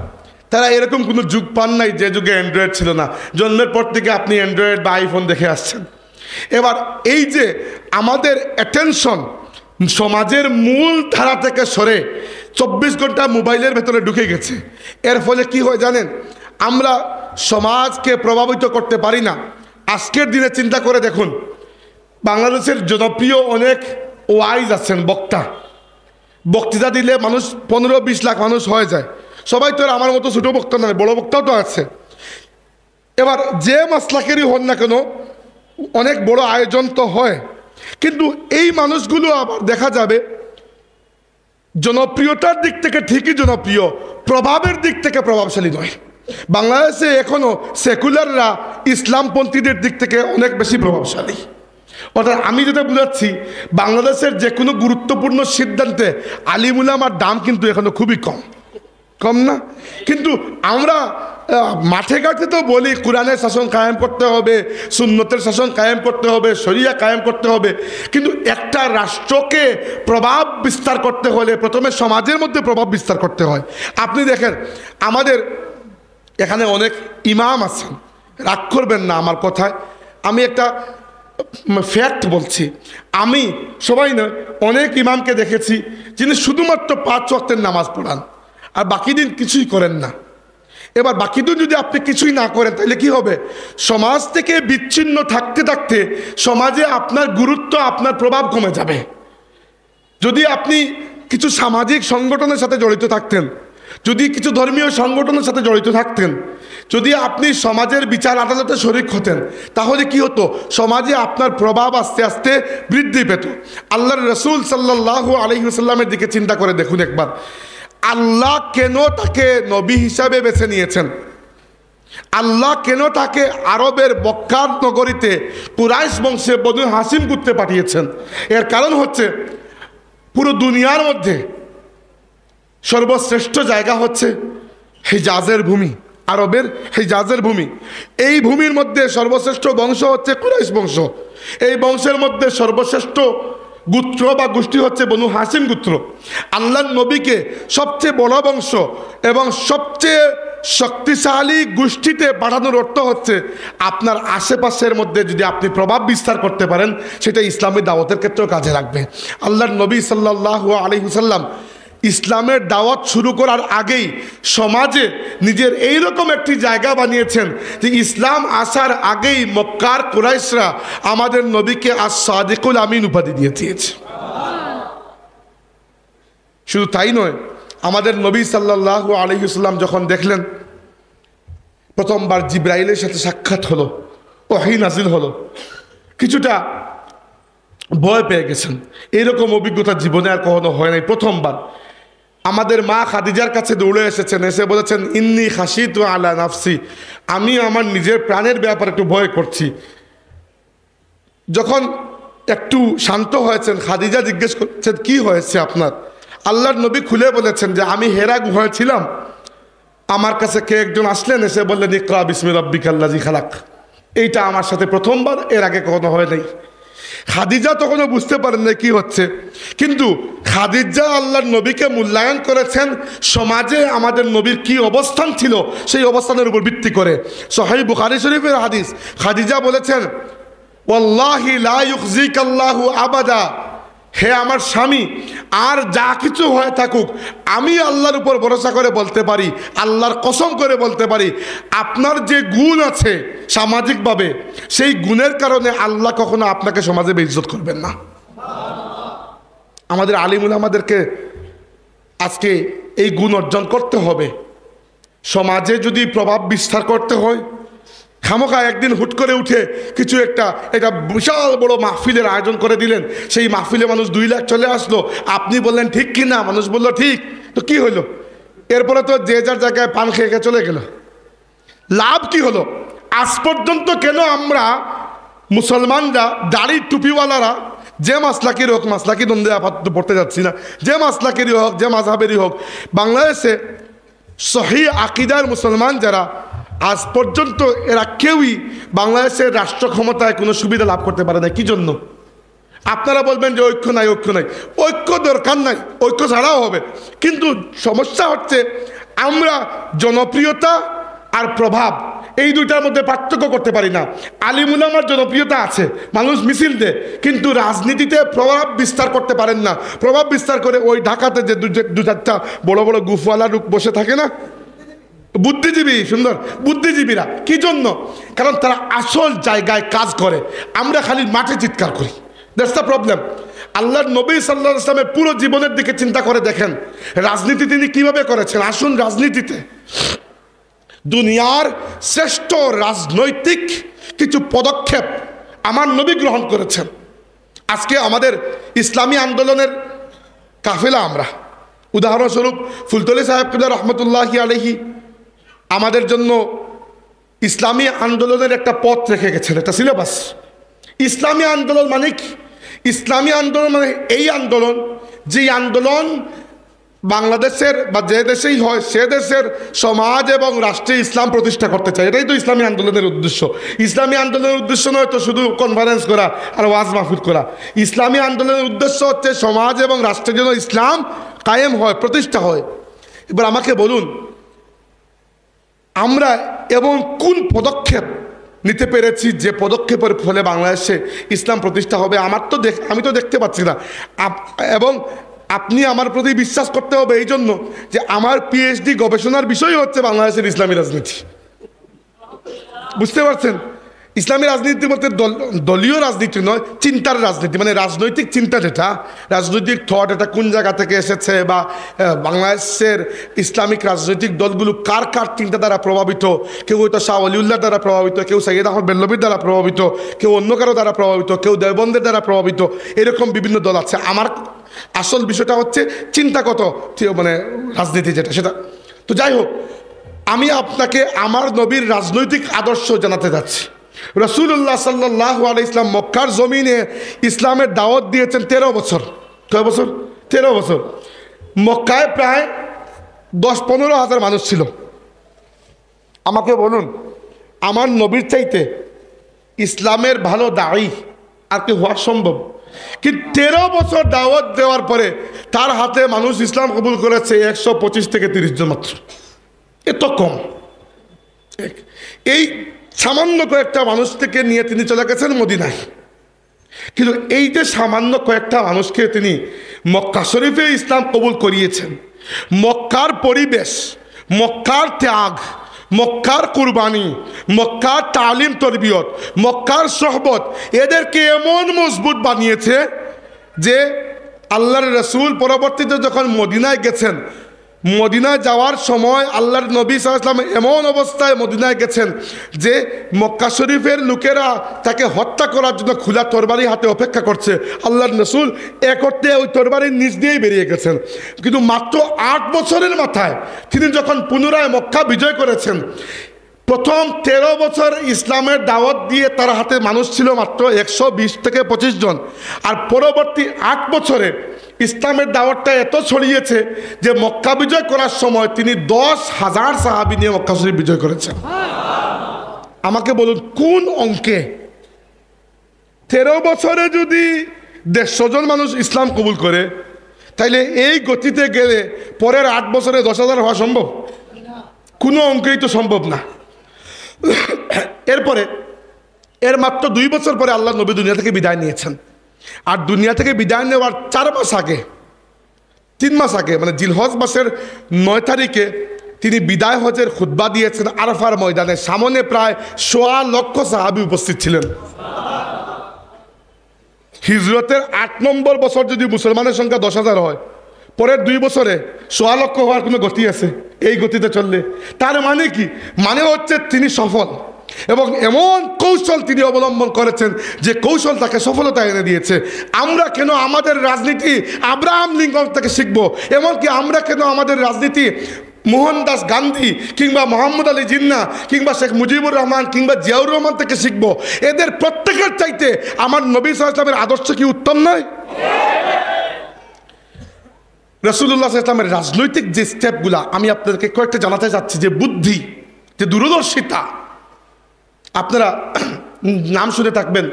তারা এরকম কোনো যুগ পান নাই যে যুগে অ্যান্ড্রয়েড ছিল না। জন্মের পর থেকে আপনি অ্যান্ড্রয়েড বা আইফোন দেখে আসছেন। এবার এই যে আমাদের অ্যাটেনশন সমাজের মূল ধারা থেকে সরে 24 ঘন্টা মোবাইলের ভেতরে ঢুকে গেছে, এর ফলে কি হয় জানেন? আমরা সমাজকে প্রভাবিত করতে পারি না। আজকের দিনে চিন্তা করে দেখুন, বাংলাদেশের জনপ্রিয় অনেক ওয়াইজ আছেন, বক্তৃতা দিলে মানুষ 15-20 লাখ মানুষ হয়ে যায়। সবাই তো আর আমার মতো ছোটো বক্তা নয়, বড় বক্তাও তো আছে। এবার যে মাসলাকেরই হন না কেন, অনেক বড় আয়োজন তো হয়, কিন্তু এই মানুষগুলো আবার দেখা যাবে জনপ্রিয়তার দিক থেকে ঠিকই জনপ্রিয়, প্রভাবের দিক থেকে প্রভাবশালী নয়। বাংলাদেশে এখনও সেকুলাররা ইসলামপন্থীদের দিক থেকে অনেক বেশি প্রভাবশালী। অর্থাৎ আমি যেটা বুঝাচ্ছি, বাংলাদেশের যে কোনো গুরুত্বপূর্ণ সিদ্ধান্তে আলিম উলামার দাম কিন্তু এখনো খুবই কম না। কিন্তু আমরা মাঠে ঘাটে তো বলি কোরআনের শাসন কায়েম করতে হবে, সুন্নতের শাসন কায়েম করতে হবে, শরিয়া কায়েম করতে হবে, কিন্তু একটা রাষ্ট্রকে প্রভাব বিস্তার করতে হলে প্রথমে সমাজের মধ্যে প্রভাব বিস্তার করতে হয়। আপনি দেখেন আমাদের এখানে অনেক ইমাম আছেন, রাগ করবেন না আমার কথায়, আমি একটা ফ্যাক্ট বলছি। আমি সবাই নয়, অনেক ইমামকে দেখেছি যিনি শুধুমাত্র 5 ওয়াক্তের নামাজ পড়ান আর বাকি দিন কিছুই করেন না। এবার বাকি দিন যদি আপনি কিছুই না করেন তাহলে কি হবে? সমাজ থেকে বিচ্ছিন্ন থাকতে থাকতে সমাজে আপনার গুরুত্ব, আপনার প্রভাব কমে যাবে। যদি আপনি কিছু সামাজিক সংগঠনের সাথে জড়িত থাকতেন, যদি কিছু ধর্মীয় সংগঠনের সাথে জড়িত থাকতেন, যদি আপনি সমাজের বিচার আদালতে শরিক হতেন, তাহলে কি হতো? সমাজে আপনার প্রভাব আস্তে আস্তে বৃদ্ধি পেত। আল্লাহর রাসূল সাল্লাল্লাহু আলাইহি ওয়াসাল্লামের দিকে চিন্তা করে দেখুন একবার, আল্লাহ কেন তাকে নবী হিসাবে বেছে নিয়েছেন? আল্লাহ কেন তাকে আরবের মক্কা নগরীতে কুরাইশ বংশে বনু হাসিম গোত্রে পাঠিয়েছেন? এর কারণ হচ্ছে পুরো দুনিয়ার মধ্যে সর্বশ্রেষ্ঠ জায়গা হচ্ছে হিজাজের ভূমি, আরবের হিজাজের ভূমি। এই ভূমির মধ্যে সর্বশ্রেষ্ঠ বংশ হচ্ছে কুরাইশ বংশ। এই বংশের মধ্যে সর্বশ্রেষ্ঠ গোত্র বা গোষ্ঠী হচ্ছে বনু হাসিম গোত্র। আল্লাহর নবীকে সবচেয়ে বড় বংশ এবং সবচেয়ে শক্তিশালী গোষ্ঠীতে পাঠানোর অর্থ হচ্ছে আপনার আশেপাশের মধ্যে যদি আপনি প্রভাব বিস্তার করতে পারেন, সেটা ইসলামী দাওয়াতের ক্ষেত্রেও কাজে লাগবে। আল্লাহর নবী সাল্লাল্লাহু আলাইহি ওয়াসাল্লাম ইসলামের দাওয়াত শুরু করার আগেই সমাজে নিজের এইরকম একটি জায়গা বানিয়েছেন যে ইসলাম আসার আগেই মক্কার কুরাইশরা আমাদের নবীকে আস-সাদিকুল আমিন উপাধি দিয়ে দিয়েছে। শুধু তাই নয়, আমাদের নবী সাল্লাল্লাহু আলাইহি ওয়াসাল্লাম যখন দেখলেন প্রথমবার জিব্রাইলের সাথে সাক্ষাৎ হলো, ওহী নাজিল হলো, কিছুটা ভয় পেয়ে গেছেন। এরকম অভিজ্ঞতা জীবনে আর কখনো হয় নাই, প্রথমবার। আমাদের মা খাদিজার কাছে দৌড়ে এসেছেন, এসে বলেছেন ইন্নী খাশিতু আলা নাফসি, আমি আমার নিজের প্রাণের ব্যাপারে একটু ভয় করছি। যখন একটু শান্ত হয়েছেন, খাদিজা জিজ্ঞেস করছেন কি হয়েছে আপনার? আল্লাহর নবী খুলে বলেছেন যে আমি হেরা গুহায় ছিলাম, আমার কাছে কে একজন আসলেন, এসে বললেন ইকরা বিসমি রাব্বিকাল্লাযী খালাক। এইটা আমার সাথে প্রথমবার, এর আগে কখনো হয় নাই। খাদিজা তখনও বুঝতে পারেন না কি হচ্ছে, কিন্তু খাদিজা আল্লাহর নবীকে মূল্যায়ন করেছেন সমাজে আমাদের নবীর কি অবস্থান ছিল সেই অবস্থানের উপর ভিত্তি করে। সহিহ বুখারী শরীফের হাদিস, খাদিজা বলেছেন ওয়াল্লাহি লা ইউখজিকাল্লাহু আবাদা, হে আমার স্বামী, আর যা কিছু হয়ে থাকুক আমি আল্লাহর উপর ভরসা করে বলতে পারি, আল্লাহর কসম করে বলতে পারি, আপনার যে গুণ আছে সামাজিকভাবে, সেই গুণের কারণে আল্লাহ কখনো আপনাকে সমাজে বেইজ্জত করবেন না। আমাদের আলিম উলামাদেরকে আজকে এই গুণ অর্জন করতে হবে। সমাজে যদি প্রভাব বিস্তার করতে হয়, খামোখা একদিন হুট করে উঠে কিছু একটা বিশাল বড় মাহফিলের আয়োজন করে দিলেন, সেই মাহফিলে মানুষ 2 লাখ চলে আসলো, আপনি বললেন ঠিক কি না, মানুষ বললো ঠিক, তো কি হলো? এরপরে তো যে যার জায়গায় পান খেয়ে খেয়ে চলে গেল, লাভ কি হলো? আজ পর্যন্ত কেন আমরা মুসলমানরা দাড়ি টুপিওয়ালারা, যে মাসলাকেরই হোক, মাসলাকি দ্বন্দ্বে আপাতত পড়তে যাচ্ছি না, যে মাসলাকেরই হোক, যে মাযহাবেরই হোক, বাংলাদেশে সহিহ আকীদার মুসলমান যারা, আজ পর্যন্ত এরা কেউই বাংলাদেশের রাষ্ট্র ক্ষমতায় কোনো সুবিধা লাভ করতে পারে না। কি জন্য? আপনারা বলবেন যে ঐক্য নাই, ঐক্য নাই, ঐক্য দরকার নাই, ঐক্য ছাড়াও হবে, কিন্তু সমস্যা হচ্ছে আমরা জনপ্রিয়তা আর প্রভাব এই দুইটার মধ্যে পার্থক্য করতে পারি না। আলিম উলামার জনপ্রিয়তা আছে, মানুষ মিছিল দেয়, কিন্তু রাজনীতিতে প্রভাব বিস্তার করতে পারেন না। প্রভাব বিস্তার করে ওই ঢাকাতে যে 2-4টা বড় বড় গুফওয়ালা লোক বসে থাকে না, বুদ্ধিজীবী, সুন্দর বুদ্ধিজীবীরা, কি জন্য? কারণ তারা আসল জায়গায় কাজ করে, আমরা খালি মাঠে চিৎকার করি। That's the problem. আল্লাহর নবী সাল্লাল্লাহু আলাইহি ওয়াসাল্লামের পুরো জীবনের দিকে চিন্তা করে দেখেন, রাজনীতি তিনি কিভাবে করেছেন। আসুন রাজনীতিতে, দুনিয়ার শ্রেষ্ঠ রাজনৈতিক কিছু পদক্ষেপ আমার নবী গ্রহণ করেছেন। আজকে আমাদের ইসলামী আন্দোলনের কাফেলা, আমরা উদাহরণস্বরূপ ফুলতলি সাহেব কিবলা রহমতুল্লাহি আলাইহি আমাদের জন্য ইসলামী আন্দোলনের একটা পথ রেখে গেছেন, একটা সিলেবাস। ইসলামী আন্দোলন মানে কি? ইসলামী আন্দোলন মানে এই আন্দোলন, যে আন্দোলন বাংলাদেশের বা যে দেশেই হয় সে দেশের সমাজ এবং রাষ্ট্রে ইসলাম প্রতিষ্ঠা করতে চায়। এটাই তো ইসলামী আন্দোলনের উদ্দেশ্য। ইসলামী আন্দোলনের উদ্দেশ্য নয় তো শুধু কনফারেন্স করা আর ওয়াজ মাহফিল করা। ইসলামী আন্দোলনের উদ্দেশ্য হচ্ছে সমাজ এবং রাষ্ট্রের জন্য ইসলাম কায়েম হয়, প্রতিষ্ঠা হয়। এবার আমাকে বলুন, আমরা এমন কোন পদক্ষেপ নিতে পেরেছি যে পদক্ষেপের ফলে বাংলাদেশে ইসলাম প্রতিষ্ঠা হবে? আমি তো দেখতে পাচ্ছি না। এবং আপনি আমার প্রতি বিশ্বাস করতে হবে এই জন্য যে আমার পিএইচডি গবেষণার বিষয় হচ্ছে বাংলাদেশের ইসলামী রাজনীতি। বুঝতে পারছেন? ইসলামী রাজনীতি বলতে দলীয় রাজনীতি নয়, চিন্তার রাজনীতি, মানে রাজনৈতিক চিন্তা, যেটা রাজনৈতিক থট, এটা কোন জায়গা থেকে এসেছে, বা বাংলাদেশের ইসলামিক রাজনৈতিক দলগুলো কার কার চিন্তা দ্বারা প্রভাবিত। কেউ হয়তো শাহ ওলিউল্লাহর দ্বারা প্রভাবিত, কেউ সৈয়দ আহমদ বেল্লভীর দ্বারা প্রভাবিত, কেউ অন্য কারো দ্বারা প্রভাবিত, কেউ দেওবন্দের দ্বারা প্রভাবিত, এরকম বিভিন্ন দল আছে। আমার আসল বিষয়টা হচ্ছে চিন্তাগত, মানে রাজনীতি যেটা, সেটা। তো যাই হোক, আমি আপনাকে আমার নবীর রাজনৈতিক আদর্শ জানাতে যাচ্ছি। রাসূলুল্লাহ সাল্লাল্লাহু আলাইহি ওয়াসাল্লাম মক্কার জমিনে ইসলামের দাওয়াত দিয়েছেন 13 বছর। কয় বছর? 13 বছর। মক্কায় প্রায় 10-15 হাজার মানুষ ছিল। আমাকে বলুন, আমার নবীর চাইতে ইসলামের ভালো দায়ী আর কি হওয়া সম্ভব? কিন্তু 13 বছর দাওয়াত দেওয়ার পরে তার হাতে মানুষ ইসলাম কবুল করেছে 125 থেকে 30 জন মাত্র। এত কম। এই সামান্য কয়েকটা মানুষ থেকে নিয়ে তিনি চলে গেছেন মদিনায়। কিন্তু এই যে সামান্য কয়েকটা মানুষকে তিনি মক্কা শরীফে ইসলাম কবুল করিয়েছেন, মক্কার পরিবেশ, মক্কার ত্যাগ, মক্কার কুরবানি, মক্কার তালিম তরবিয়ত, মক্কার সোহবত এদেরকে এমন মজবুত বানিয়েছে যে আল্লাহর রসুল পরবর্তীতে যখন মদিনায় গেছেন, মদিনায় যাওয়ার সময় আল্লাহর নবী সাল্লাল্লাহু আলাইহি ওয়াসাল্লাম এমন অবস্থায় মদিনায় গেছেন যে মক্কা শরীফের লোকেরা তাকে হত্যা করার জন্য খোলা তরবারি হাতে অপেক্ষা করছে। আল্লাহর রাসূল এক অর্থে ওই তরবারির নিচ দিয়েই বেরিয়ে গেছেন। কিন্তু মাত্র 8 বছরের মাথায় তিনি যখন পুনরায় মক্কা বিজয় করেছেন, প্রথম 13 বছর ইসলামের দাওয়াত দিয়ে তার হাতে মানুষ ছিল মাত্র 120 থেকে 25 জন। আর পরবর্তী 8 বছরে ইসলামের দাওয়াতটা এত ছড়িয়েছে যে মক্কা বিজয় করার সময় তিনি 10,000 সাহাবী নিয়ে মক্কা শরীফ বিজয় করেছেন। আমাকে বলুন কোন অঙ্কে 13 বছরে যদি 150 জন মানুষ ইসলাম কবুল করে, তাইলে এই গতিতে গেলে পরের 8 বছরে 10,000 হওয়া সম্ভব? কোনো অঙ্কেই তো সম্ভব না। এরপরে এর মাত্র 2 বছর পরে আল্লাহ নবী দুনিয়া থেকে বিদায় নিয়েছেন। আর দুনিয়া থেকে বিদায় নেওয়ার 4 মাস আগে, 3 মাস আগে, মানে জিলহজ মাসের 9 তারিখে তিনি বিদায় হজের খুতবা দিয়েছেন আরাফার ময়দানে। সামনে প্রায় 1.25 লক্ষ সাহাবী উপস্থিত ছিলেন। হিজরতের 8 নম্বর বছর যদি মুসলমানের সংখ্যা 10,000 হয়, পরের 2 বছরে 1.25 লক্ষ হওয়ার কোনো গতি আছে? এই গতিতে চললে তার মানে কি? মানে হচ্ছে তিনি সফল, এবং এমন কৌশল তিনি অবলম্বন করেছেন যে কৌশল তাকে সফলতা এনে দিয়েছে। আমরা কেন আমাদের রাজনীতি আব্রাহাম লিঙ্কন থেকে শিখবো? এমনকি আমরা কেন আমাদের রাজনীতি মোহনদাস গান্ধী কিংবা মোহাম্মদ আলী জিন্নাহ কিংবা শেখ মুজিবুর রহমান কিংবা জিয়াউর রহমান থেকে শিখবো? এদের প্রত্যেকের চাইতে আমার নবী সাল্লাল্লাহু আলাইহি ওয়াসাল্লামের আদর্শ কি উত্তম নয়? রাসূলুল্লাহ সাল্লাল্লাহু আলাইহি ওয়াসাল্লামের রাজনৈতিক যে স্টেপগুলা আমি আপনাদেরকে কয়েকটা জানাতে চাচ্ছি, যে বুদ্ধি, যে দূরদর্শিতা। আপনারা নাম শুনে থাকবেন,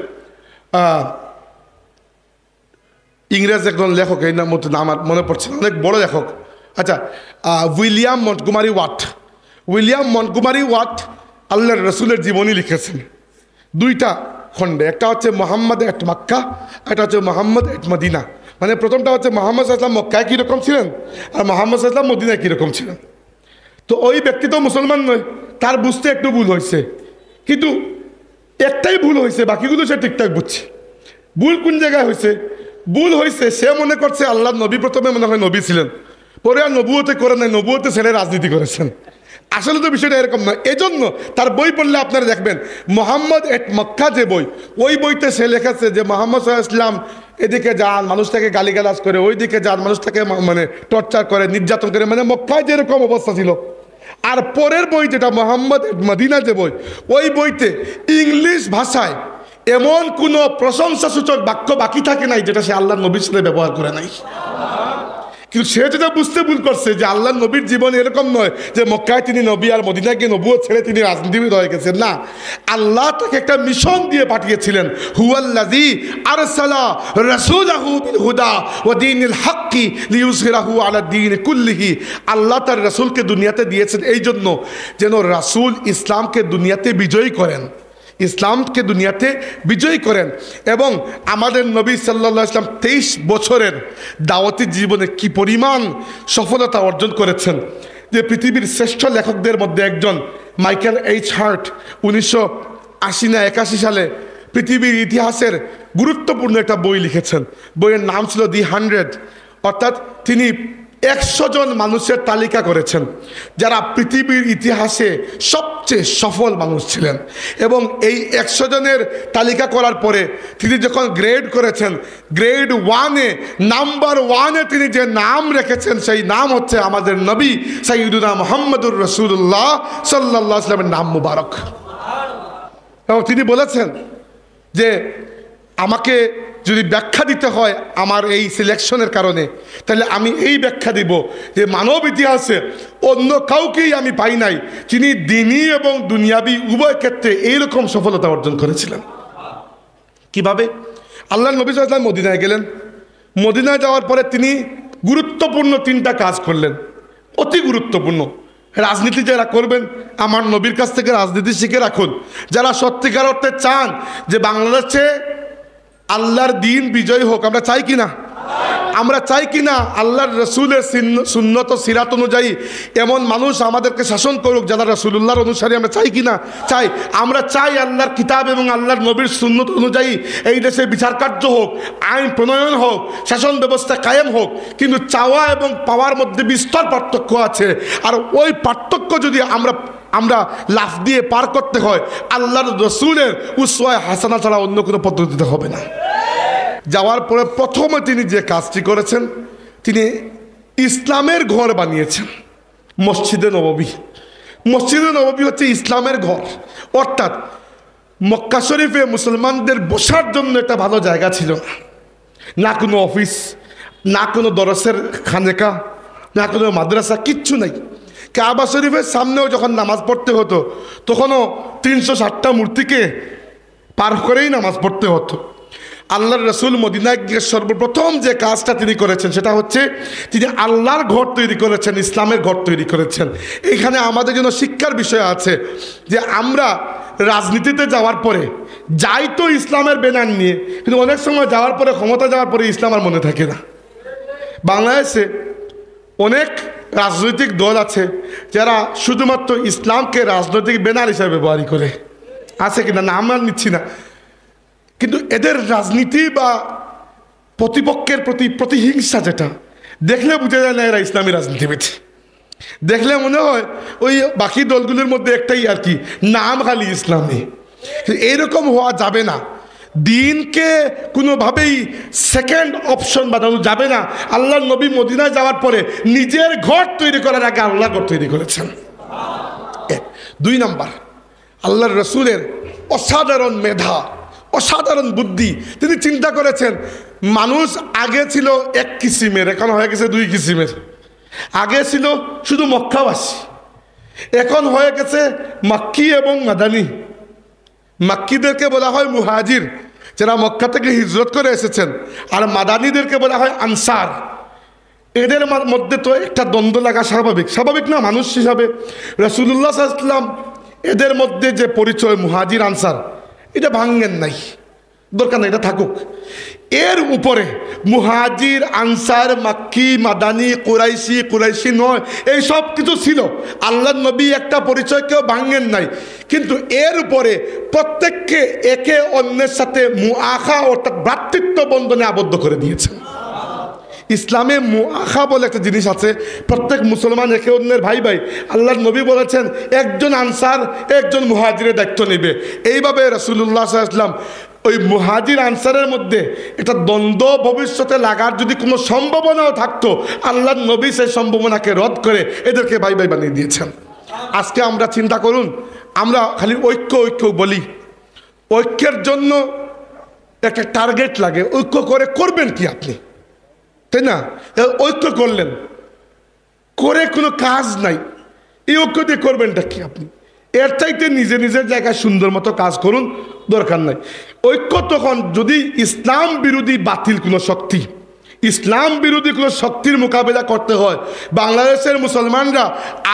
ইংরেজ একজন লেখক, এই নাম আমার মনে পড়ছে, অনেক বড় লেখক। আচ্ছা, William Montgomery Watt. William Montgomery Watt আল্লাহর রসুলের জীবনী লিখেছেন 2টা খণ্ডে। একটা হচ্ছে মোহাম্মদ এট মক্কা, একটা হচ্ছে মোহাম্মদ এট মদিনা। মানে প্রথমটা হচ্ছে মোহাম্মদ সাল্লাল্লাহু আলাইহি ওয়াসাল্লাম মক্কায় কীরকম ছিলেন আর মোহাম্মদ সাল্লাল্লাহু আলাইহি ওয়াসাল্লাম মদিনায় কীরকম ছিলেন। তো ওই ব্যক্তি তো মুসলমান নয়, তার বুঝতে একটু ভুল হয়েছে, কিন্তু একটাই ভুল হয়েছে, বাকিগুলো সে ঠিকঠাক বুঝছে। ভুল কোন জায়গায় হয়েছে? ভুল হয়েছে সে মনে করছে আল্লাহ নবী প্রথমে মনে হয় নবী ছিলেন, পরে আর নবুয়তে করে নাই, নবুয়তে ছেড়ে রাজনীতি করেছেন। আসলে তো বিষয়টা এরকম নয়। এজন্য তার বই পড়লে আপনারা দেখবেন মোহাম্মদ এট মক্কা যে বই, ওই বইতে সে লেখেছে যে মোহাম্মদ সাল্লাল্লাহু আলাইহি ওয়াসাল্লাম এদিকে যান মানুষটাকে গালিগালাজ করে, ওইদিকে যান মানুষটাকে মানে টর্চার করে, নির্যাতন করে, মানে মক্কায় যেরকম অবস্থা ছিল। আর পরের বই যেটা মোহাম্মদ মদিনা যে বই, ওই বইতে ইংলিশ ভাষায় এমন কোনো প্রশংসাসূচক বাক্য বাকি থাকে নাই যেটা সে আল্লাহর নবীর সাথে ব্যবহার করে নাই। কিন্তু সে যেটা বুঝতে ভুল করছে যে আল্লাহর নবীর জীবন এরকম নয় যে মক্কায় তিনি নবী আর মদিনায় গিয়ে নবুয়ত ছেড়ে তিনি রাজনীতিবিদ হয়ে গেছেন। না, আল্লাহ তাকে একটা মিশন দিয়ে পাঠিয়েছিলেন। হুয়াল্লাযী আরসালা রাসূলাহু বিল হুদা ওয়া দীনিল হাক্কি লিইয়ুযহিরাহু আলা দ্বীন কুল্লিহি। আল্লাহ তার রাসূলকে দুনিয়াতে দিয়েছেন এই জন্য যেন রাসূল ইসলামকে দুনিয়াতে বিজয়ী করেন, ইসলামকে দুনিয়াতে বিজয়ী করেন। এবং আমাদের নবী সাল্লাল্লাহু আলাইহি ওয়াসাল্লাম 23 বছরের দাওয়াতি জীবনে কি পরিমাণ সফলতা অর্জন করেছেন, যে পৃথিবীর শ্রেষ্ঠ লেখকদের মধ্যে একজন মাইকেল এইচ হার্ট 1980 না 81 সালে পৃথিবীর ইতিহাসের গুরুত্বপূর্ণ একটা বই লিখেছেন। বইয়ের নাম ছিল দি 100। অর্থাৎ তিনি 100 জন মানুষের তালিকা করেছেন যারা পৃথিবীর ইতিহাসে সবচেয়ে সফল মানুষ ছিলেন। এবং এই 100 জনের তালিকা করার পরে তিনি যখন গ্রেড করেছেন, গ্রেড 1-এ নাম্বার 1-এ তিনি যে নাম রেখেছেন সেই নাম হচ্ছে আমাদের নবী সাইয়্যিদুনা মুহাম্মদুর রাসূলুল্লাহ সাল্লাল্লাহু আলাইহি ওয়াসাল্লামের নাম মুবারক। এবং তিনি বলেছেন যে আমাকে যদি ব্যাখ্যা দিতে হয় আমার এই সিলেকশনের কারণে, তাহলে আমি এই ব্যাখ্যা দিব যে মানব ইতিহাসে অন্য কাউকেই আমি পাই নাই যিনি দিনী এবং দুনিয়াবি উভয় ক্ষেত্রে এইরকম সফলতা অর্জন করেছিলেন। কিভাবে? আল্লাহ নবী সাল্লাল্লাহু আলাইহি ওয়াসাল্লাম মদিনায় গেলেন। মদিনায় যাওয়ার পরে তিনি গুরুত্বপূর্ণ 3টা কাজ করলেন, অতি গুরুত্বপূর্ণ। রাজনীতি যারা করবেন আমার নবীর কাছ থেকে রাজনীতি শিখে রাখুন। যারা সত্যিকার অর্থে চান যে বাংলাদেশে আল্লাহর দিন বিজয় হোক, আমরা চাই কি না? আমরা চাই কি না আল্লাহর রসুলের সুন্নত সিরাত অনুযায়ী এমন মানুষ আমাদেরকে শাসন করুক যারা রসুলুল্লাহর অনুসারী, আমরা চাই কি না? চাই। আমরা চাই আল্লাহর কিতাব এবং আল্লাহর নবীর সুন্নত অনুযায়ী এই দেশে বিচার কার্য হোক, আইন প্রণয়ন হোক, শাসন ব্যবস্থা কায়েম হোক। কিন্তু চাওয়া এবং পাওয়ার মধ্যে বিস্তর পার্থক্য আছে। আর ওই পার্থক্য যদি আমরা লাফ দিয়ে পার করতে হয়, আল্লাহর রসুলের উসওয়ায়ে হাসানা ছাড়া অন্য কোনো পদ্ধতিতে হবে না। যাওয়ার পরে প্রথমে তিনি যে কাজটি করেছেন, তিনি ইসলামের ঘর বানিয়েছেন, মসজিদে নববী। মসজিদে নববী হচ্ছে ইসলামের ঘর। অর্থাৎ মক্কা শরীফে মুসলমানদের বসার জন্য একটা ভালো জায়গা ছিল না, না কোনো অফিস, না কোনো দরসের খানেকা, না কোনো মাদ্রাসা, কিচ্ছু নাই। কাবা শরীফের সামনেও যখন নামাজ পড়তে হতো তখনও 360টা মূর্তিকে পার করেই নামাজ পড়তে হতো। আল্লাহর রসুল মদিনায় গিয়ে সর্বপ্রথম যে কাজটা তিনি করেছেন সেটা হচ্ছে তিনি আল্লাহর ঘর তৈরি করেছেন, ইসলামের ঘর তৈরি করেছেন। এইখানে আমাদের জন্য শিক্ষার বিষয় আছে যে আমরা রাজনীতিতে যাওয়ার পরে যাই তো ইসলামের ব্যানার নিয়ে, কিন্তু অনেক সময় যাওয়ার পরে, ক্ষমতা যাওয়ার পরে ইসলাম আর মনে থাকে না। বাংলাদেশে অনেক রাজনৈতিক দল আছে যারা শুধুমাত্র ইসলামকে রাজনৈতিক ব্যানার হিসাবে ব্যবহার করে, আছে কিনা না আমরা নিচ্ছি না, কিন্তু এদের রাজনীতি বা প্রতিপক্ষের প্রতি প্রতিহিংসা যেটা দেখলে বোঝা যায় না এরা ইসলামী রাজনীতিবিদ। দেখলে মনে হয় ওই বাকি দলগুলোর মধ্যে একটাই আর কি, নাম খালি ইসলামী। এইরকম হওয়া যাবে না। দিনকে কোনোভাবেই সেকেন্ড অপশন বানানো যাবে না। আল্লাহর নবী মদিনায় যাওয়ার পরে নিজের ঘর তৈরি করার আগে আল্লাহ ঘর তৈরি করেছেন। 2 নাম্বার, আল্লাহর রসুলের অসাধারণ মেধা, অসাধারণ বুদ্ধি। তিনি চিন্তা করেছেন মানুষ আগে ছিল এক কিসিমের, এখন হয়ে গেছে 2 কিসিমের। আগে ছিল শুধু মক্কাবাসী, এখন হয়ে গেছে মাক্কি এবং মাদানী। মাক্কিদেরকে বলা হয় মুহাজির, যারা মক্কা থেকে হিজরত করে এসেছেন, আর মাদানীদেরকে বলা হয় আনসার। এদের মধ্যে তো একটা দ্বন্দ্ব লাগা স্বাভাবিক, স্বাভাবিক না মানুষ হিসাবে। রাসূলুল্লাহ সাল্লাল্লাহু আলাইহি ওয়াসাল্লাম এদের মধ্যে যে পরিচয় মুহাজির আনসার, এটা ভাঙেন নাই, দরকার নাই, এটা থাকুক। এর উপরে মুহাজির, আনসার, মাক্কি, মাদানী, কুরাইশি নয়, এই সব কিছু ছিল। আল্লাহর নবী একটা পরিচয় কেউ ভাঙেন নাই, কিন্তু এর উপরে প্রত্যেককে একে অন্যের সাথে মুআখা অর্থাৎ ভ্রাতৃত্ব বন্ধনে আবদ্ধ করে দিয়েছেন। ইসলামে মুআখা বলে একটা জিনিস আছে, প্রত্যেক মুসলমান একে অন্যের ভাই ভাই। আল্লাহর নবী বলেছেন একজন আনসার একজন মুহাজিরের দায়িত্ব নেবে। এইভাবে রাসূলুল্লাহ সাল্লাল্লাহু আলাইহি ওয়াসাল্লাম ওই মুহাজির আনসারের মধ্যে একটা দ্বন্দ্ব ভবিষ্যতে লাগার যদি কোনো সম্ভাবনাও থাকতো, আল্লাহর নবী সেই সম্ভাবনাকে রদ করে এদেরকে ভাই ভাই বানিয়ে দিয়েছেন। আজকে আমরা চিন্তা করুন, আমরা খালি ঐক্য বলি, ঐক্যের জন্য একটা টার্গেট লাগে। ঐক্য করবেন কি আপনি, তাই না? ঐক্য করলেন, করে কোনো কাজ নাই, এই ঐক্য দিয়ে করবেনটা কি আপনি? এর চাইতে নিজের জায়গায় সুন্দর মতো কাজ করুন, দরকার নাই। ঐক্য তখন যদি ইসলাম বিরোধী বাতিল কোনো শক্তি, ইসলাম বিরোধী কোনো শক্তির মোকাবেলা করতে হয়। বাংলাদেশের মুসলমানরা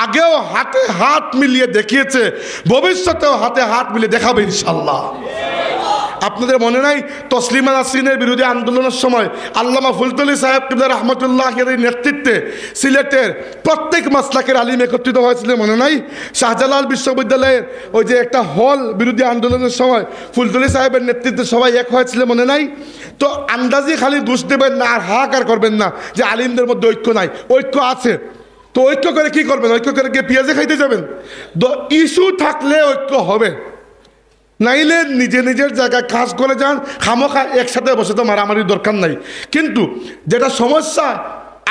আগেও হাতে হাত মিলিয়ে দেখিয়েছে, ভবিষ্যতেও হাতে হাত মিলিয়ে দেখাবে ইনশাল্লাহ। আপনাদের মনে নাই তসলিমা নাসরিনের বিরোধী আন্দোলনের সময় আল্লামা ফুলতলি সাহেব কিবলা রহমতুল্লাহের নেতৃত্বে সিলেটের প্রত্যেক মাসলাকের আলিম একত্রিত হয়েছিল, মনে নাই? শাহজালাল বিশ্ববিদ্যালয়ের ওই যে একটা হল বিরোধী আন্দোলনের সময় ফুলতলি সাহেবের নেতৃত্বে সবাই এক হয়েছিল, মনে নাই? তো আন্দাজি খালি দোষ দেবেন না আর হাহাকার করবেন না যে আলিমদের মধ্যে ঐক্য নাই। ঐক্য আছে, তো ঐক্য করে কি করবেন? ঐক্য করে গিয়ে পেঁয়াজে খাইতে যাবেন? ইস্যু থাকলে ঐক্য হবে, নাইলে নিজের জায়গায় কাজ করে যান। খামোখা একসাথে বসে তো মারামারির দরকার নাই। কিন্তু যেটা সমস্যা,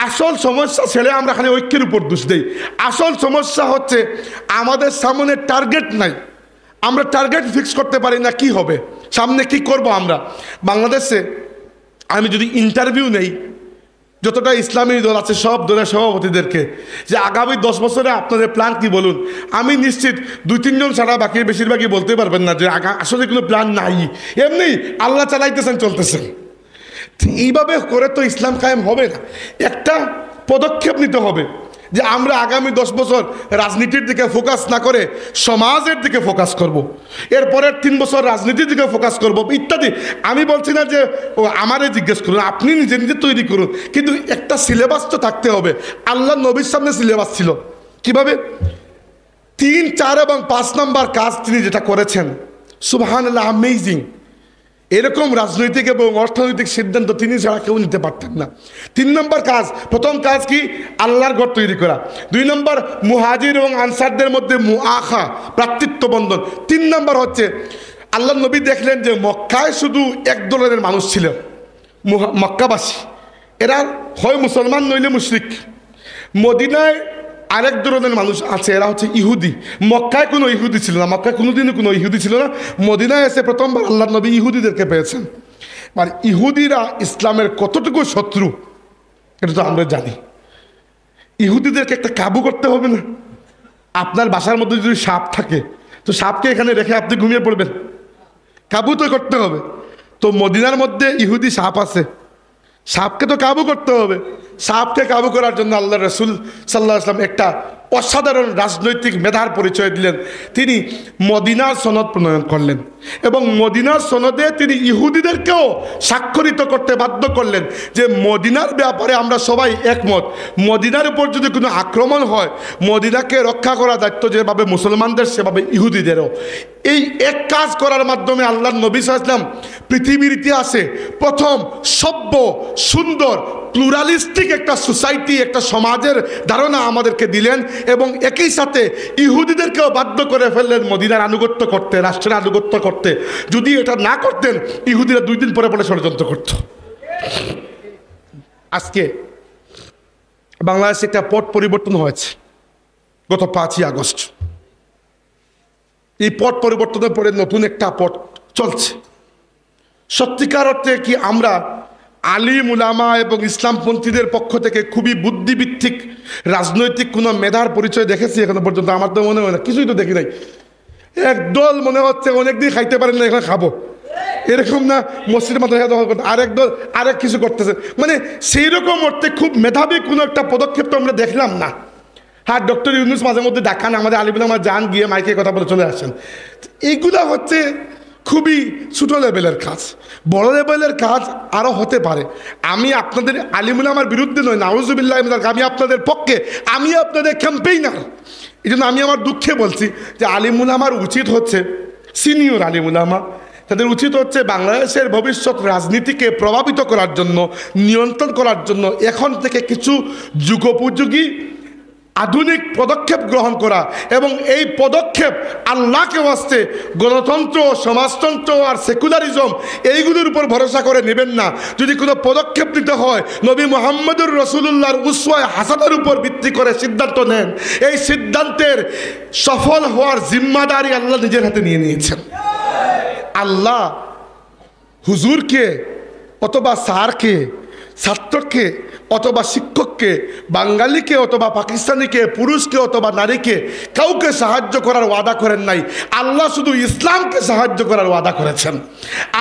আসল সমস্যা ছেলে আমরা খালি ঐক্যের উপর দোষ দেই। আসল সমস্যা হচ্ছে আমাদের সামনে টার্গেট নাই, আমরা টার্গেট ফিক্স করতে পারি না কি হবে, সামনে কি করব আমরা। বাংলাদেশে আমি যদি ইন্টারভিউ নেই যতটা ইসলামী দল আছে সব দলের সভাপতিদেরকে, যে আগামী 10 বছরে আপনাদের প্ল্যান কি বলুন, আমি নিশ্চিত 2-3 জন ছাড়া বাকি বেশিরভাগই বলতে পারবেন না যে আসলে কোনো প্ল্যান নাই, এমনি আল্লাহ চালাইতেছেন, চলতেছেন। এইভাবে করে তো ইসলাম কায়েম হবে না। একটা পদক্ষেপ নিতে হবে যে আমরা আগামী 10 বছর রাজনীতির দিকে ফোকাস না করে সমাজের দিকে ফোকাস করব। এরপরের 3 বছর রাজনীতির দিকে ফোকাস করব ইত্যাদি। আমি বলছি না যে ও আমারে জিজ্ঞেস করুন, আপনি নিজে নিজে তৈরি করুন, কিন্তু একটা সিলেবাস তো থাকতে হবে। আল্লাহ নবীর সামনে সিলেবাস ছিল কিভাবে 3, 4 এবং 5 নম্বর কাজ তিনি যেটা করেছেন, সুবহানাল্লাহ, অ্যামেজিং। এরকম রাজনৈতিক এবং অর্থনৈতিক সিদ্ধান্ত তিনি ছাড়া কেউ নিতে পারতেন না। 3 নম্বর কাজ, প্রথম কাজ কি, আল্লাহর ঘর তৈরি করা। 2 নম্বর মুহাজির এবং আনসারদের মধ্যে মুআখা, ভ্রাতৃত্ব বন্ধন। 3 নম্বর হচ্ছে আল্লাহ নবী দেখলেন যে মক্কায় শুধু এক ধরনের মানুষ ছিল, মক্কাবাসী, এরা হয় মুসলমান নইলে মুশরিক। মদিনায় আরেক ধরনের মানুষ আছে, এরা হচ্ছে ইহুদি। মক্কায় কোনো ইহুদি ছিল না, মক্কায় কোনোদিনও কোনো ইহুদি ছিল না। মদিনায় এসে প্রথমবার আল্লাহ নবী ইহুদিদেরকে পেয়েছেন। মানে ইহুদিরা ইসলামের কতটুকু শত্রু এটা তো আমরা জানি। ইহুদিদেরকে একটা কাবু করতে হবে না? আপনার বাসার মধ্যে যদি সাপ থাকে তো সাপকে এখানে রেখে আপনি ঘুমিয়ে পড়বেন? কাবু তো করতে হবে। তো মদিনার মধ্যে ইহুদি সাপ আছে, সাপকে তো কাবু করতে হবে। সাপকে কাবু করার জন্য আল্লাহ রসুল সাল্লাল্লাহু আলাইহি ওয়াসাল্লাম একটা অসাধারণ রাজনৈতিক মেধার পরিচয় দিলেন। তিনি মদিনার সনদ প্রণয়ন করলেন এবং মদিনার সনদে তিনি ইহুদিদেরকেও স্বাক্ষরিত করতে বাধ্য করলেন যে মদিনার ব্যাপারে আমরা সবাই একমত। মদিনার উপর যদি কোনো আক্রমণ হয়, মদিনাকে রক্ষা করার দায়িত্ব যেভাবে মুসলমানদের সেভাবে ইহুদিদেরও। এই এক কাজ করার মাধ্যমে আল্লাহর নবী সাল্লাল্লাহু আলাইহি ওয়াসাল্লাম পৃথিবীর ইতিহাসে প্রথম সভ্য, সুন্দর, প্লুরালিস্টিক একটা সোসাইটি, একটা সমাজের ধারণা আমাদেরকে দিলেন এবং একই সাথে ইহুদিদেরকেও বাধ্য করে ফেললেন মদিনার আনুগত্য করতে, রাষ্ট্রের আনুগত্য করতে। যদি এটা না করতেন ইহুদিরা 2 দিন পরে পরে ষড়যন্ত্র করত। আজকে বাংলাদেশে একটা পট পরিবর্তন হয়েছে গত 5ই আগস্ট। এই পট পরিবর্তনের পরে নতুন একটা পট চলছে। সত্যিকার অর্থে কি আমরা আলিম উলামা এবং ইসলামপন্থীদের পক্ষ থেকে খুবই বুদ্ধিভিত্তিক রাজনৈতিক কোনো মেধার পরিচয় দেখেছি এখনো পর্যন্ত? আমার তো মনে হয় না, কিছুই তো দেখি নাই। একদল মনে হচ্ছে অনেকদিন খাইতে পারেন না, এখন খাবো, এরকম না? মসজিদের মাথায় আরেক দল আরেক কিছু করতেছে। মানে সেই রকম অর্থে খুব মেধাবী কোনো একটা পদক্ষেপ তো আমরা দেখলাম না। হ্যাঁ, ডক্টর ইউনূস মাঝে মধ্যে দেখান আমাদের আলিম উলামা যান, গিয়ে মাইকে কথা বলে চলে আসেন। এইগুলা হচ্ছে খুবই ছোটো লেভেলের কাজ। বড় লেভেলের কাজ আরও হতে পারে। আমি আপনাদের আলিম উলামার বিরুদ্ধে নয়, নাউজুবিল্লাহ, আমি আপনাদের পক্ষে, আমি আপনাদের ক্যাম্পেইনার। এই জন্য আমি আমার দুঃখে বলছি যে আলিম উলামার উচিত হচ্ছে, সিনিয়র আলিম উলামা, তাদের উচিত হচ্ছে বাংলাদেশের ভবিষ্যৎ রাজনীতিকে প্রভাবিত করার জন্য, নিয়ন্ত্রণ করার জন্য এখন থেকে কিছু যুগোপযোগী আধুনিক পদক্ষেপ গ্রহণ করা। এবং এই পদক্ষেপ আল্লাহকে ওয়াস্তে গণতন্ত্র, সমাজতন্ত্র আর সেকুলারিজম এইগুলোর উপর ভরসা করে নেবেন না। যদি কোনো পদক্ষেপ নিতে হয় নবী মুহাম্মদুর রাসূলুল্লাহর উসওয়ায়ে হাসানার উপর ভিত্তি করে সিদ্ধান্ত নেন। এই সিদ্ধান্তের সফল হওয়ার জিম্মাদারি আল্লাহ নিজের হাতে নিয়ে নিয়েছেন। আল্লাহ হুজুরকে অথবা স্যারকে, ছাত্রকে অথবা শিক্ষককে, বাঙালিকে অথবা পাকিস্তানিকে, পুরুষকে অথবা নারীকে, কাউকে সাহায্য করার ওয়াদা করেন নাই। আল্লাহ শুধু ইসলামকে সাহায্য করার ওয়াদা করেছেন।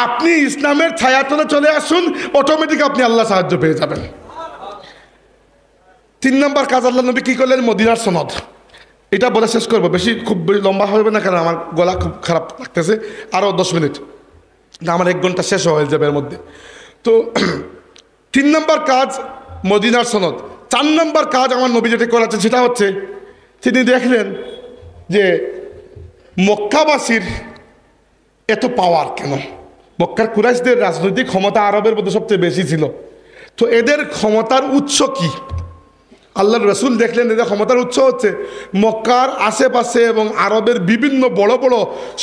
আপনি ইসলামের ছায়াতলে চলে আসুন, অটোমেটিক আপনি আল্লাহ সাহায্য পেয়ে যাবেন। 3 নম্বর কাজ আল্লাহ নবী কী করলেন? মদিনার সনদ। এটা বলে শেষ করবো, বেশি খুব লম্বা হবে না, কারণ আমার গলা খুব খারাপ লাগতেছে। আরও 10 মিনিট, আমার 1 ঘন্টা শেষ হয়ে যাবে এর মধ্যে। তো 3 নম্বর কাজ মদিনার সনদ। 4 নম্বর কাজ আমার নবী যেটা করাচ্ছে সেটা হচ্ছে তিনি দেখলেন যে মক্কাবাসীর এত পাওয়ার কেন। মক্কার কুরাইশদের রাজনৈতিক ক্ষমতা আরবের মধ্যে সবচেয়ে বেশি ছিল। তো এদের ক্ষমতার উৎস কি? আল্লাহর রসুল দেখলেন এদের ক্ষমতার উৎস হচ্ছে মক্কার আশেপাশে এবং আরবের বিভিন্ন বড় বড়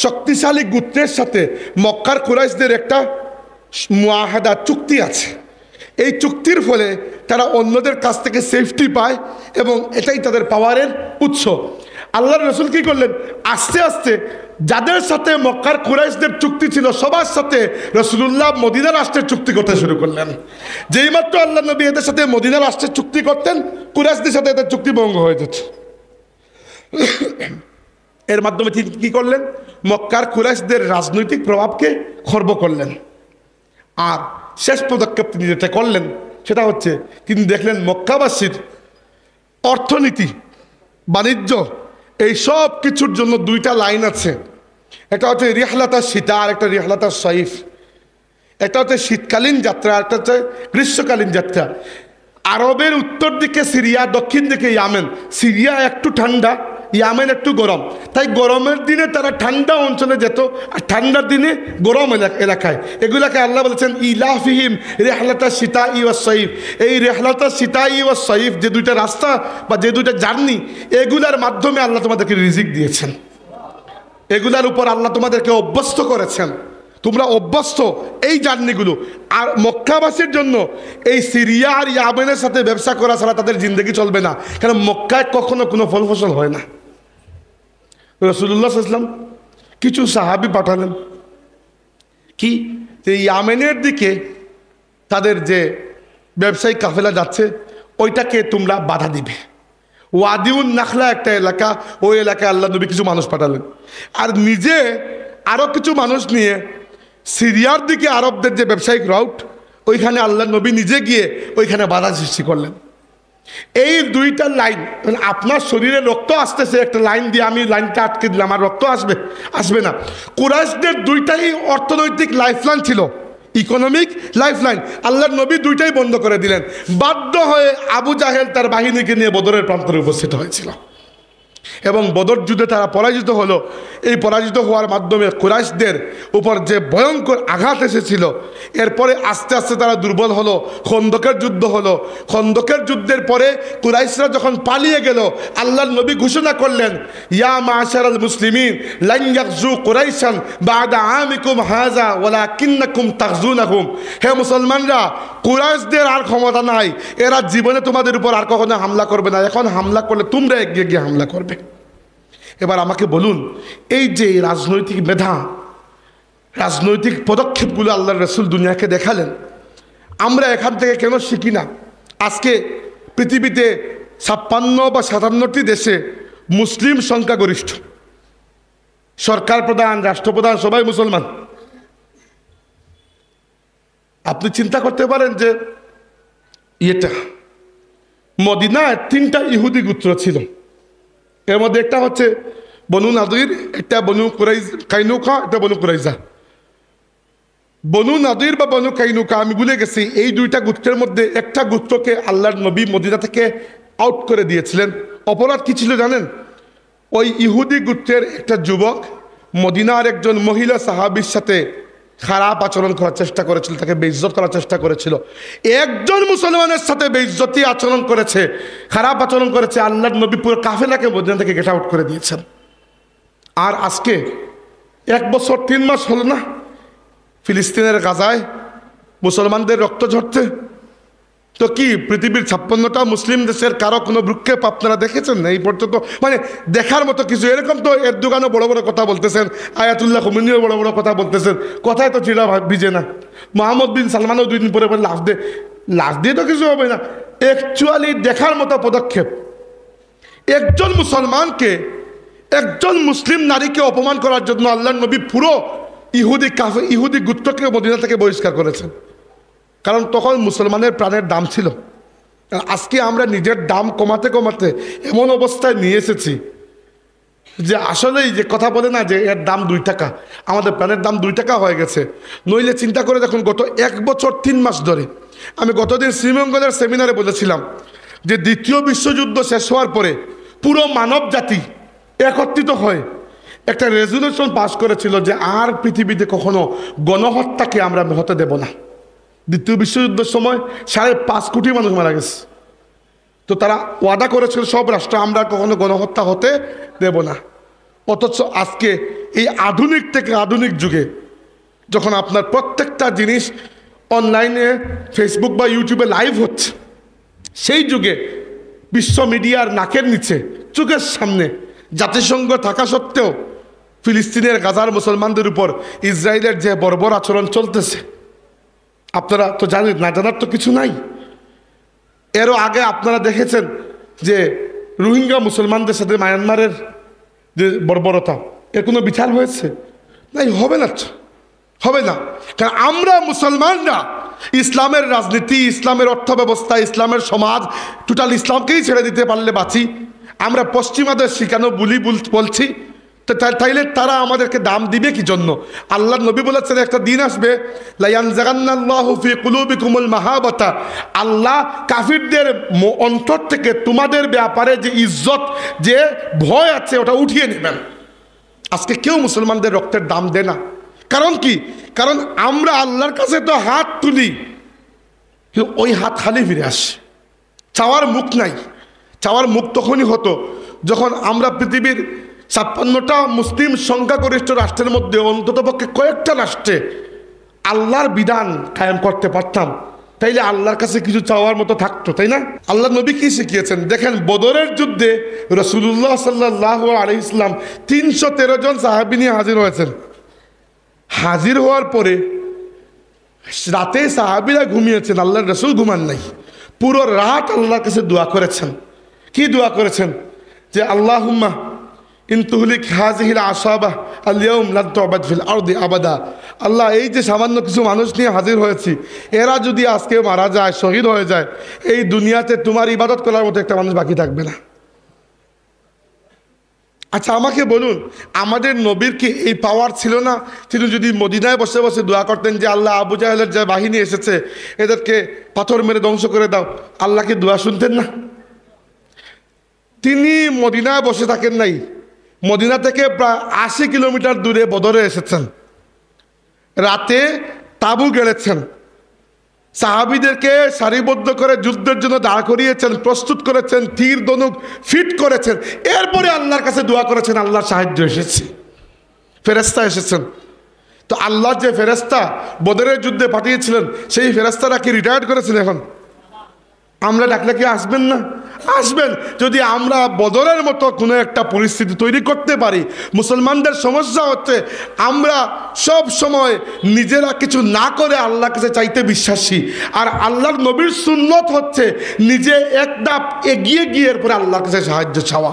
শক্তিশালী গোত্রের সাথে মক্কার কুরাইশদের একটা মুআহাদা, চুক্তি আছে। এই চুক্তির ফলে তারা অন্যদের কাছ থেকে সেফটি পায় এবং এটাই তাদের পাওয়ারের উৎস। আল্লাহর রসুল কী করলেন? আস্তে আস্তে যাদের সাথে মক্কার কুরাইশদের চুক্তি ছিল সবার সাথে রাসূলুল্লাহ মদিনা রাষ্ট্রের চুক্তি করতে শুরু করলেন। যেই মাত্র আল্লাহ নবী এদের সাথে মদিনা রাষ্ট্রের চুক্তি করতেন, কুরাইশদের সাথে এদের চুক্তি ভঙ্গ হয়ে যেত। এর মাধ্যমে তিনি কী করলেন? মক্কার কুরাইশদের রাজনৈতিক প্রভাবকে খর্ব করলেন। আর শেষ পদক্ষেপ তিনি যেটা করলেন সেটা হচ্ছে তিনি দেখলেন মক্কাবাসীর অর্থনীতি, বাণিজ্য, এই সব কিছুর জন্য দুইটা লাইন আছে। একটা হচ্ছে রিহলাতা শীতা আর একটা রিহলাতা সাইফ। একটা হচ্ছে শীতকালীন যাত্রা, একটা হচ্ছে গ্রীষ্মকালীন যাত্রা। আরবের উত্তর দিকে সিরিয়া, দক্ষিণ দিকে ইয়ামেন। সিরিয়া একটু ঠান্ডা, ইয়ামেন একটু গরম, তাই গরমের দিনে তারা ঠান্ডা অঞ্চলে যেত, আর ঠান্ডার দিনে গরম এলাকায়। এগুলাকে আল্লাহ বলেছেন ইলাফিহিম রেহলাতা সীতা ওয়া সাইফ। এই রেহলাতা সীতা ওয়া সাইফ যে দুইটা রাস্তা বা যে দুইটা জার্নি, এগুলার মাধ্যমে আল্লাহ তোমাদেরকে রিজিক দিয়েছেন, এগুলার উপর আল্লাহ তোমাদেরকে অভ্যস্ত করেছেন। তোমরা অভ্যস্ত এই জার্নিগুলো। আর মক্কাবাসীর জন্য এই সিরিয়া আর ইয়ামেনের সাথে ব্যবসা করা ছাড়া তাদের জিন্দগি চলবে না, কারণ মক্কায় কখনো কোনো ফল ফসল হয় না। রাসূলুল্লাহ সাল্লাল্লাহু আলাইহি ওয়াসাল্লাম কিছু সাহাবী পাঠালেন কি, যে ইয়ামেনের দিকে তাদের যে ব্যবসায়িক কাফেলা যাচ্ছে ওইটাকে তোমরা বাধা দিবে। ওয়াদিউন নাখলা একটা এলাকা, ওই এলাকায় আল্লাহ নবী কিছু মানুষ পাঠালেন, আর নিজে আরও কিছু মানুষ নিয়ে সিরিয়ার দিকে আরবদের যে ব্যবসায়িক রাউট, ওইখানে আল্লাহ নবী নিজে গিয়ে ওইখানে বাধা সৃষ্টি করলেন। এই দুইটা লাইন, মানে আপনার শরীরে রক্ত আসতেছে, একটা লাইন দিয়ে আমি লাইনটা আটকে দিলাম, আর রক্ত আসবে না। কুরাইশদের দুইটাই অর্থনৈতিক লাইফলাইন ছিল, ইকোনমিক লাইফলাইন। আল্লাহর নবী দুইটাই বন্ধ করে দিলেন। বাধ্য হয়ে আবু জাহেল তার বাহিনীকে নিয়ে বদরের প্রান্তরে উপস্থিত হয়েছিল, এবং বদর যুদ্ধে তারা পরাজিত হলো। এই পরাজিত হওয়ার মাধ্যমে কুরাইশদের উপর যে ভয়ঙ্কর আঘাত এসেছিল, এরপরে আস্তে আস্তে তারা দুর্বল হলো। খন্দকের যুদ্ধ হলো। খন্দকের যুদ্ধের পরে কুরাইশরা যখন পালিয়ে গেল, আল্লাহর নবী ঘোষণা করলেন, ইয়া মাশারাল মুসলিমিন লান ইয়াগজু কুরাইশান বাদা আমিকুম হাযা ওয়ালাকিন্নাকুম তাগজুনাহুম। হে মুসলমানরা, কুরাইশদের আর ক্ষমতা নাই, এরা জীবনে তোমাদের উপর আর কখনো হামলা করবে না, এখন হামলা করলে তোমরা এগিয়ে গিয়ে হামলা করবে। এবার আমাকে বলুন, এই যে রাজনৈতিক মেধা, রাজনৈতিক পদক্ষেপগুলো আল্লাহর রাসূল দুনিয়াকে দেখালেন, আমরা এখান থেকে কেন শিখি না? আজকে পৃথিবীতে 56 বা 57টি দেশে মুসলিম সংখ্যাগরিষ্ঠ, সরকার প্রধান, রাষ্ট্রপ্রধান সবাই মুসলমান। আপনি চিন্তা করতে পারেন যে এটা মদিনায় 3টা ইহুদি গোত্র ছিল, এর মধ্যে একটা হচ্ছে বনু নাদির, একটা বনু কাইনুকা, একটা বনু কুরাইজা। বনু নাদির বা বনু কাইনুকা, আমি ভুলে গেছি, এই দুইটা গোত্রের মধ্যে একটা গোত্রকে আল্লাহর নবী মদিনা থেকে আউট করে দিয়েছিলেন। অপরাধ কি ছিল জানেন? ওই ইহুদি গোত্রের একটা যুবক মদিনার একজন মহিলা সাহাবীর সাথে খারাপ আচরণ করার চেষ্টা করেছিল, তাকে বেইজ্জত করার চেষ্টা করেছিল। একজন মুসলমানের সাথে বেইজ্জতি আচরণ করেছে, খারাপ আচরণ করেছে, আল্লাহর নবী পুরো কাফেলাকে মদিনা থেকে গেট আউট করে দিয়েছেন। আর আজকে 1 বছর 3 মাস হলো না ফিলিস্তিনের গাজায় মুসলমানদের রক্ত ঝরছে, তো কি পৃথিবীর 56টা মুসলিম দেশের কারো কোনো ভ্রুক্ষেপ আপনারা দেখেছেন না এই পর্যন্ত? মানে দেখার মতো কিছু। এরকম তো এরদোগানও বড় বড় কথা বলতেছেন, আয়াতুল্লাহ খুমেনিও বড় বড় কথা বলতেছেন, কথায় তো চিড়া ভিজে না। মোহাম্মদ বিন সালমানও 2 দিন পরে পরে লাশ দিয়ে তো কিছু হবে না। অ্যাকচুয়ালি দেখার মতো পদক্ষেপ। একজন মুসলমানকে, একজন মুসলিম নারীকে অপমান করার জন্য আল্লাহর নবী পুরো ইহুদি গোত্রকে মদিনা থেকে বহিষ্কার করেছেন, কারণ তখন মুসলমানের প্রাণের দাম ছিল। আজকে আমরা নিজের দাম কমাতে কমাতে এমন অবস্থায় নিয়ে এসেছি যে আসলেই যে কথা বলে না যে এর দাম 2 টাকা, আমাদের প্রাণের দাম 2 টাকা হয়ে গেছে। নইলে চিন্তা করে দেখুন, গত 1 বছর 3 মাস ধরে, আমি গতদিন শ্রীমঙ্গলের সেমিনারে বলেছিলাম যে 2য় বিশ্বযুদ্ধ শেষ হওয়ার পরে পুরো মানব জাতি একত্রিত হয় একটা রেজুলেশন পাস করেছিল যে আর পৃথিবীতে কখনো গণহত্যাকে আমরা হতে দেব না। 2য় বিশ্বযুদ্ধের সময় 5.5 কোটি মানুষ মারা গেছে, তো তারা ওয়াদা করেছিল সব রাষ্ট্র, আমরা কখনো গণহত্যা হতে দেব না। অথচ আজকে এই আধুনিক থেকে আধুনিক যুগে যখন আপনার প্রত্যেকটা জিনিস অনলাইনে ফেসবুক বা ইউটিউবে লাইভ হচ্ছে, সেই যুগে বিশ্ব মিডিয়ার নাকের নিচে চোখের সামনে জাতিসংঘ থাকা সত্ত্বেও ফিলিস্তিনের গাজার মুসলমানদের উপর ইসরায়েলের যে বর্বর আচরণ চলতেছে, আপনারা তো জানেন, না জানার তো কিছু নাই। এরও আগে আপনারা দেখেছেন যে রোহিঙ্গা মুসলমানদের সাথে মায়ানমারের যে বর্বরতা, এর কোনো বিচার হয়েছে? নাই, হবে না, হবে না। কারণ আমরা মুসলমানরা ইসলামের রাজনীতি, ইসলামের অর্থ ব্যবস্থা, ইসলামের সমাজ, টোটাল ইসলামকেই ছেড়ে দিতে পারলে বাঁচি। আমরা পশ্চিমাদের শিখানো বলছি, তো তাইলে তারা আমাদেরকে দাম দিবে কি জন্য? আল্লাহ নবী বলেছেন একটা দিন আসবে, লায়ানজাগান্নাল্লাহু ফি কুলুবিকুমুল মাহাবাতা, আল্লাহ কাফিরদের অন্তর থেকে তোমাদের ব্যাপারে যে ইজ্জত, যে ভয় আছে, ওটা উঠিয়ে নেবেন। আজকে কেউ মুসলমানদের রক্তের দাম দেয় না। কারণ কি? কারণ আমরা আল্লাহর কাছে তো হাত তুলি, কিন্তু ওই হাত খালি ফিরে আসে, চাওয়ার মুখ নাই। চাওয়ার মুখ তখনই হতো যখন আমরা পৃথিবীর 56টা মুসলিম সংখ্যাগরিষ্ঠ রাষ্ট্রের মধ্যে অন্ততপক্ষে কয়েকটা রাষ্ট্রে আল্লাহর বিধান কায়েম করতে পারতাম, তাইলে আল্লাহর কাছে কিছু চাওয়ার মতো থাকতো, তাই না? আল্লাহ নবী কি শিখিয়েছেন দেখেন। বদরের যুদ্ধে রাসূলুল্লাহ সাল্লাল্লাহু আলাইহি ওয়াসাল্লাম 313 জন সাহাবী নিয়ে হাজির হয়েছেন। হাজির হওয়ার পরে রাতে সাহাবীরা ঘুমিয়েছেন, আল্লাহর রাসূল ঘুমান নাই। পুরো রাত আল্লাহর কাছে দোয়া করেছেন। কি দোয়া করেছেন? যে আল্লাহুম্মা ইন তুহলিক হাযিহিল আসাবা আল-ইয়াউম লা তু'বাদ ফিল আরদি আবাদা। আল্লাহ, এই যে সামান্য কিছু মানুষ নিয়ে হাজির হয়েছি, এরা যদি আজকে মারা যায়, শহীদ হয়ে যায়, এই দুনিয়াতে তোমার ইবাদত করার মতো একটা মানুষ বাকি থাকবে না। আচ্ছা আমাকে বলুন, আমাদের নবীর কি এই পাওয়ার ছিল না? তিনি যদি মদিনায় বসে বসে দোয়া করতেন যে আল্লাহ, আবু জাহেলের যে বাহিনী এসেছে এদেরকে পাথর মেরে ধ্বংস করে দাও, আল্লাহ কি দোয়া শুনতেন না? তিনি মদিনায় বসে থাকেন নাই, মদিনা থেকে প্রায় 80 কিলোমিটার দূরে বদরে এসেছেন। রাতে তাঁবু গেড়েছেন, সাহাবীদেরকে সারিবদ্ধ করে যুদ্ধের জন্য দাঁড় করিয়েছেন, প্রস্তুত করেছেন, তীর ধনুক ফিট করেছেন। এরপরে আল্লাহর কাছে দোয়া করেছেন, আল্লাহর সাহায্য এসেছে, ফেরেশতা এসেছেন। তো আল্লাহ যে ফেরেশতা বদরের যুদ্ধে পাঠিয়েছিলেন, সেই ফেরেশতারা কি রিটায়ার্ড করেছেন এখন? আমরা ডাকলে কি আসবেন না? আসবেন। যদি আমরা বদরের মতো কোনো একটা পরিস্থিতি তৈরি করতে পারি। মুসলমানদের সমস্যা হচ্ছে আমরা সব সময় নিজেরা কিছু না করে আল্লাহর কাছে চাইতে বিশ্বাসী, আর আল্লাহর নবীর সুন্নত হচ্ছে নিজে এক ধাপ এগিয়ে গিয়ে এরপরে আল্লাহর কাছে সাহায্য চাওয়া।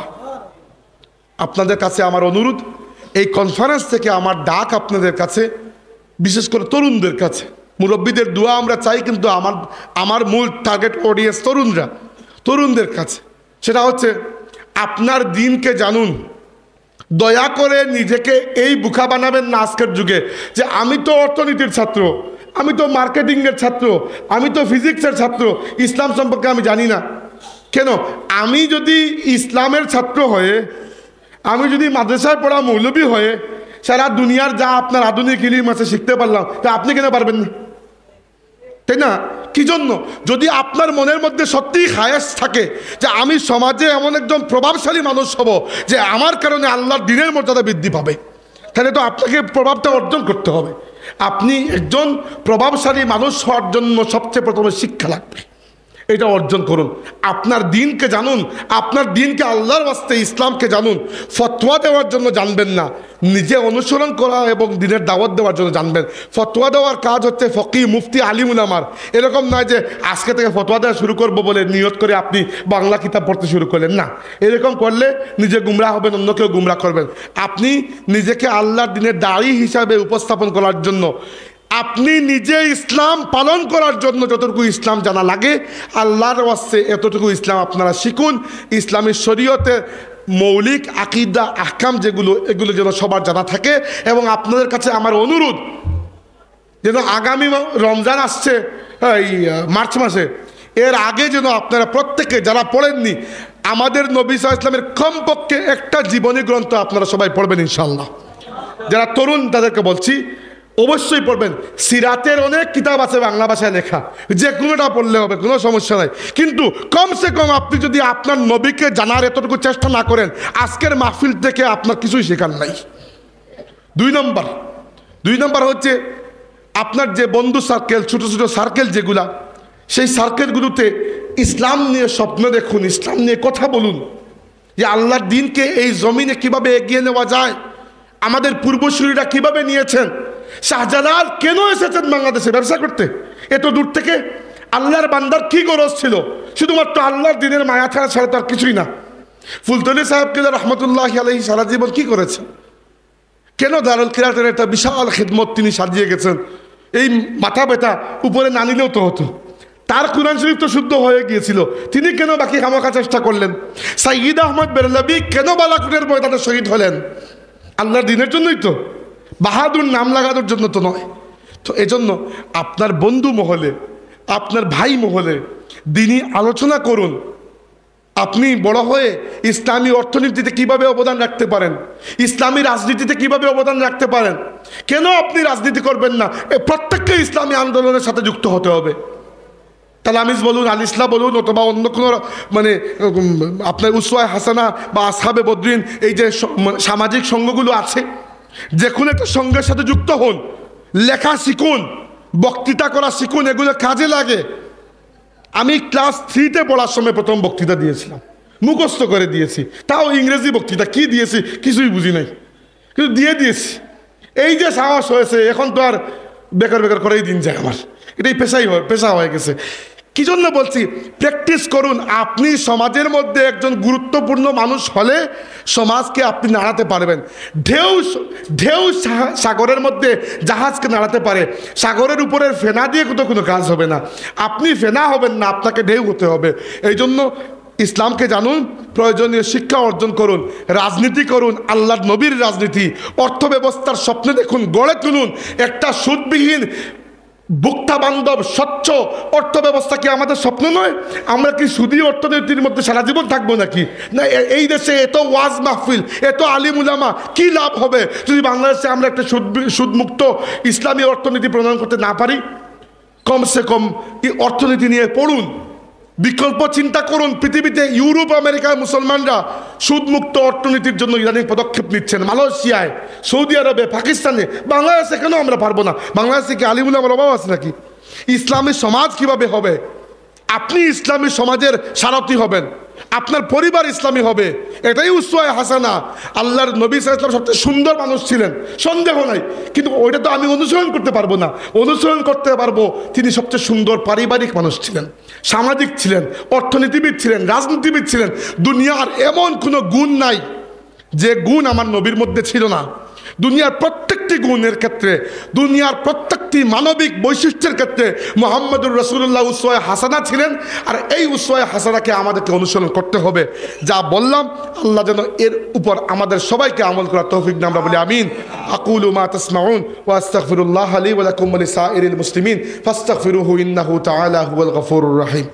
আপনাদের কাছে আমার অনুরোধ, এই কনফারেন্স থেকে আমার ডাক আপনাদের কাছে, বিশেষ করে তরুণদের কাছে। মুরব্বীদের দোয়া আমরা চাই, কিন্তু আমার মূল টার্গেট অডিয়েন্স তরুণদের কাছে। সেটা হচ্ছে আপনার দিনকে জানুন। দয়া করে নিজেকে এই বোকা বানাবেন না আজকের যুগে যে আমি তো অর্থনীতির ছাত্র, আমি তো মার্কেটিংয়ের ছাত্র, আমি তো ফিজিক্সের ছাত্র, ইসলাম সম্পর্কে আমি জানি না। কেন? আমি যদি ইসলামের ছাত্র হয়ে, আমি যদি মাদ্রাসায় পড়া মৌলবী হয়ে সারা দুনিয়ার যা আপনার আধুনিক ইলম আছে শিখতে পারলাম, তা আপনি কেন পারবেন না? তাই না? কি জন্য? যদি আপনার মনের মধ্যে সত্যিই খায়েশ থাকে যে আমি সমাজে এমন একজন প্রভাবশালী মানুষ হব যে আমার কারণে আল্লাহর দ্বীনের মর্যাদা বৃদ্ধি পাবে, তাহলে তো আপনাকে প্রভাবটা অর্জন করতে হবে। আপনি একজন প্রভাবশালী মানুষ হওয়ার জন্য সবচেয়ে প্রথমে শিক্ষা লাগবে, এটা অর্জন করুন। আপনার দিনকে জানুন, আপনার দিনকে আল্লাহর ওয়াস্তে ইসলামকে জানুন। ফতোয়া দেওয়ার জন্য জানবেন না, নিজে অনুসরণ করা এবং দিনের দাওয়াত দেওয়ার জন্য জানবেন। ফতোয়া দেওয়ার কাজ হচ্ছে ফকি, মুফতি, আলিম উলামার। এরকম নয় যে আজকে থেকে ফতোয়া দেওয়া শুরু করবো বলে নিয়ত করে আপনি বাংলা কিতাব পড়তে শুরু করলেন না। এরকম করলে নিজে গুমরাহ হবেন, অন্যকেও গুমরাহ করবেন। আপনি নিজেকে আল্লাহর দিনের দায়ী হিসাবে উপস্থাপন করার জন্য, আপনি নিজে ইসলাম পালন করার জন্য যতটুকু ইসলাম জানা লাগে আল্লাহর ওয়াস্তে এতটুকু ইসলাম আপনারা শিখুন। ইসলামী শরীয়তে মৌলিক আকীদা আহকাম যেগুলো, এগুলো যেন সবার জানা থাকে। এবং আপনাদের কাছে আমার অনুরোধ, যেন আগামী রমজান আসছে এই মার্চ মাসে, এর আগে যেন আপনারা প্রত্যেকে যারা পড়েননি আমাদের নবী সাল্লাল্লাহু আলাইহি ওয়াসাল্লামের কমপক্ষে একটা জীবনী গ্রন্থ আপনারা সবাই পড়বেন ইনশাআল্লাহ। যারা তরুণ তাদেরকে বলছি অবশ্যই পড়বেন। সিরাতের অনেক কিতাব আছে বাংলা ভাষায় লেখা, যে কোনোটা পড়লে হবে, কোনো সমস্যা নাই। কিন্তু কমসে কম আপনি যদি আপনার নবীকে জানার এতটুকু চেষ্টা না করেন, আজকের মাহফিল থেকে আপনার কিছুই শেখার নাই। দুই নম্বর হচ্ছে আপনার যে বন্ধু সার্কেল, ছোটো ছোটো সার্কেল যেগুলা, সেই সার্কেলগুলোতে ইসলাম নিয়ে স্বপ্ন দেখুন, ইসলাম নিয়ে কথা বলুন, যে আল্লাহর দিনকে এই জমিনে কিভাবে এগিয়ে নেওয়া যায়, আমাদের পূর্বসূরীরা কিভাবে নিয়েছেন। শাহজালাল কেন এসেছেন বাংলাদেশে ব্যবসা করতে এত দূর থেকে? আল্লাহর বান্দার কি গরজ ছিল? শুধুমাত্র আল্লাহর দিনের মায়া ছাড়া তার কিছুই না। ফুলতলি সাহেব কিলা রহমতুল্লাহ আলাইহি সারা জীবন কি করেছেন? কেন দারুল কিরাতের একটা বিশাল খিদমত তিনি সাজিয়ে গেছেন। এই মাথা ব্যথা উপরে না নিলেও তো হতো। তার কুরআন শরীফ তো শুদ্ধ হয়ে গিয়েছিল, তিনি কেন বাকি খামাখা চেষ্টা করলেন? সাইয়্যিদ আহমদ বেরলভী কেন বালাকোটের ময়দানে শহীদ হলেন? আল্লাহর দিনের জন্যই তো, বাহাদুর নাম লাগানোর জন্য তো নয়। তো এজন্য আপনার বন্ধু মহলে, আপনার ভাই মহলে দিনই আলোচনা করুন। আপনি বড় হয়ে ইসলামী অর্থনীতিতে কিভাবে অবদান রাখতে পারেন, ইসলামী রাজনীতিতে কিভাবে অবদান রাখতে পারেন। কেন আপনি রাজনীতি করবেন না? প্রত্যেককে ইসলামী আন্দোলনের সাথে যুক্ত হতে হবে। তালামিজ বলুন, আল ইসলাম বলুন, অথবা অন্য কোনো মানে আপনার উসওয়ায়ে হাসানা বা আসহাবে বদরিন, এই যে সামাজিক সংঘগুলো আছে, যে কোনো একটা সংঘের সাথে যুক্ত হন। লেখা শিখুন, বক্তৃতা করা শিখুন, এগুলো কাজে লাগে। আমি ক্লাস 3-তে পড়ার সময় প্রথম বক্তৃতা দিয়েছিলাম, মুখস্থ করে দিয়েছি, তাও ইংরেজি বক্তৃতা। কি দিয়েছি কিছুই বুঝি নাই, কিন্তু দিয়েছি। এই যে সাহস হয়েছে, এখন তো আর বেকার বেকার করেই দিন যায় আমার, এটাই পেশা হয়ে গেছে। কি জন্য বলছি, প্র্যাকটিস করুন। আপনি সমাজের মধ্যে একজন গুরুত্বপূর্ণ মানুষ হলে সমাজকে আপনি নাড়াতে পারবেন। ঢেউ সাগরের মধ্যে জাহাজকে নাড়াতে পারে, সাগরের উপরের ফেনা দিয়ে তো কোনো কাজ হবে না। আপনি ফেনা হবেন না, আপনাকে ঢেউ হতে হবে। এই জন্য ইসলামকে জানুন, প্রয়োজনীয় শিক্ষা অর্জন করুন, রাজনীতি করুন, আল্লাহর নবীর রাজনীতি, অর্থ ব্যবস্থার স্বপ্নে দেখুন, গড়ে তুলুন একটা সুদবিহীন, ভোক্তা বান্ধব, স্বচ্ছ অর্থ ব্যবস্থা কি আমাদের স্বপ্ন নয়? আমরা কি সুদী অর্থনীতির মধ্যে সারা জীবন থাকবো নাকি? না, এই দেশে এত ওয়াজ মাহফিল, এত আলিম উলামা, কি লাভ হবে যদি বাংলাদেশে আমরা একটা সুদমুক্ত ইসলামী অর্থনীতি প্রণয়ন করতে না পারি? কমসে কম এই অর্থনীতি নিয়ে পড়ুন, বিকল্প চিন্তা করুন। পৃথিবীতে ইউরোপ আমেরিকার মুসলমানরা সুদমুক্ত অর্থনীতির জন্য ইদানিং পদক্ষেপ নিচ্ছেন, মালয়েশিয়ায়, সৌদি আরবে, পাকিস্তানে। বাংলাদেশে কেন আমরা পারবো না? বাংলাদেশে কি আলিমুল আমার অভাব আছে নাকি? ইসলামী সমাজ কিভাবে হবে? আপনি ইসলামী সমাজের সারথি হবেন, আপনার পরিবার ইসলামী হবে, এটাই উসওয়ায়ে হাসানা। আল্লাহর নবী সাল্লাল্লাহু আলাইহি ওয়াসাল্লাম সবচেয়ে সুন্দর মানুষ ছিলেন, সন্দেহ নাই, কিন্তু ওইটা তো আমি অনুসরণ করতে পারবো না। অনুসরণ করতে পারবো, তিনি সবচেয়ে সুন্দর পারিবারিক মানুষ ছিলেন, সামাজিক ছিলেন, অর্থনীতিবিদ ছিলেন, রাজনীতিবিদ ছিলেন। দুনিয়ার এমন কোনো গুণ নাই যে গুণ আমার নবীর মধ্যে ছিল না। দুনিয়ার প্রত্যেকটি গুণের ক্ষেত্রে, দুনিয়ার প্রত্যেকটি মানবিক বৈশিষ্ট্যের ক্ষেত্রে মুহাম্মদুর রাসূলুল্লাহ উসওয়ায়ে হাসানা ছিলেন। আর এই উসওয়ায়ে হাসানাকে আমাদেরকে অনুসরণ করতে হবে। যা বললাম, আল্লাহ যেন এর উপর আমাদের সবাইকে আমল করার তৌফিক দান, আমরা বলি আমিন। আকুলু মা তাসমাউন ওয়া আস্তাগফিরুল্লাহ লি ওয়া লাকুম ওয়া লিসাইরিল মুসলিমিন ফাস্তাগফিরুহু ইন্নাহু তাআলা হুয়াল গফুরুর রহিম।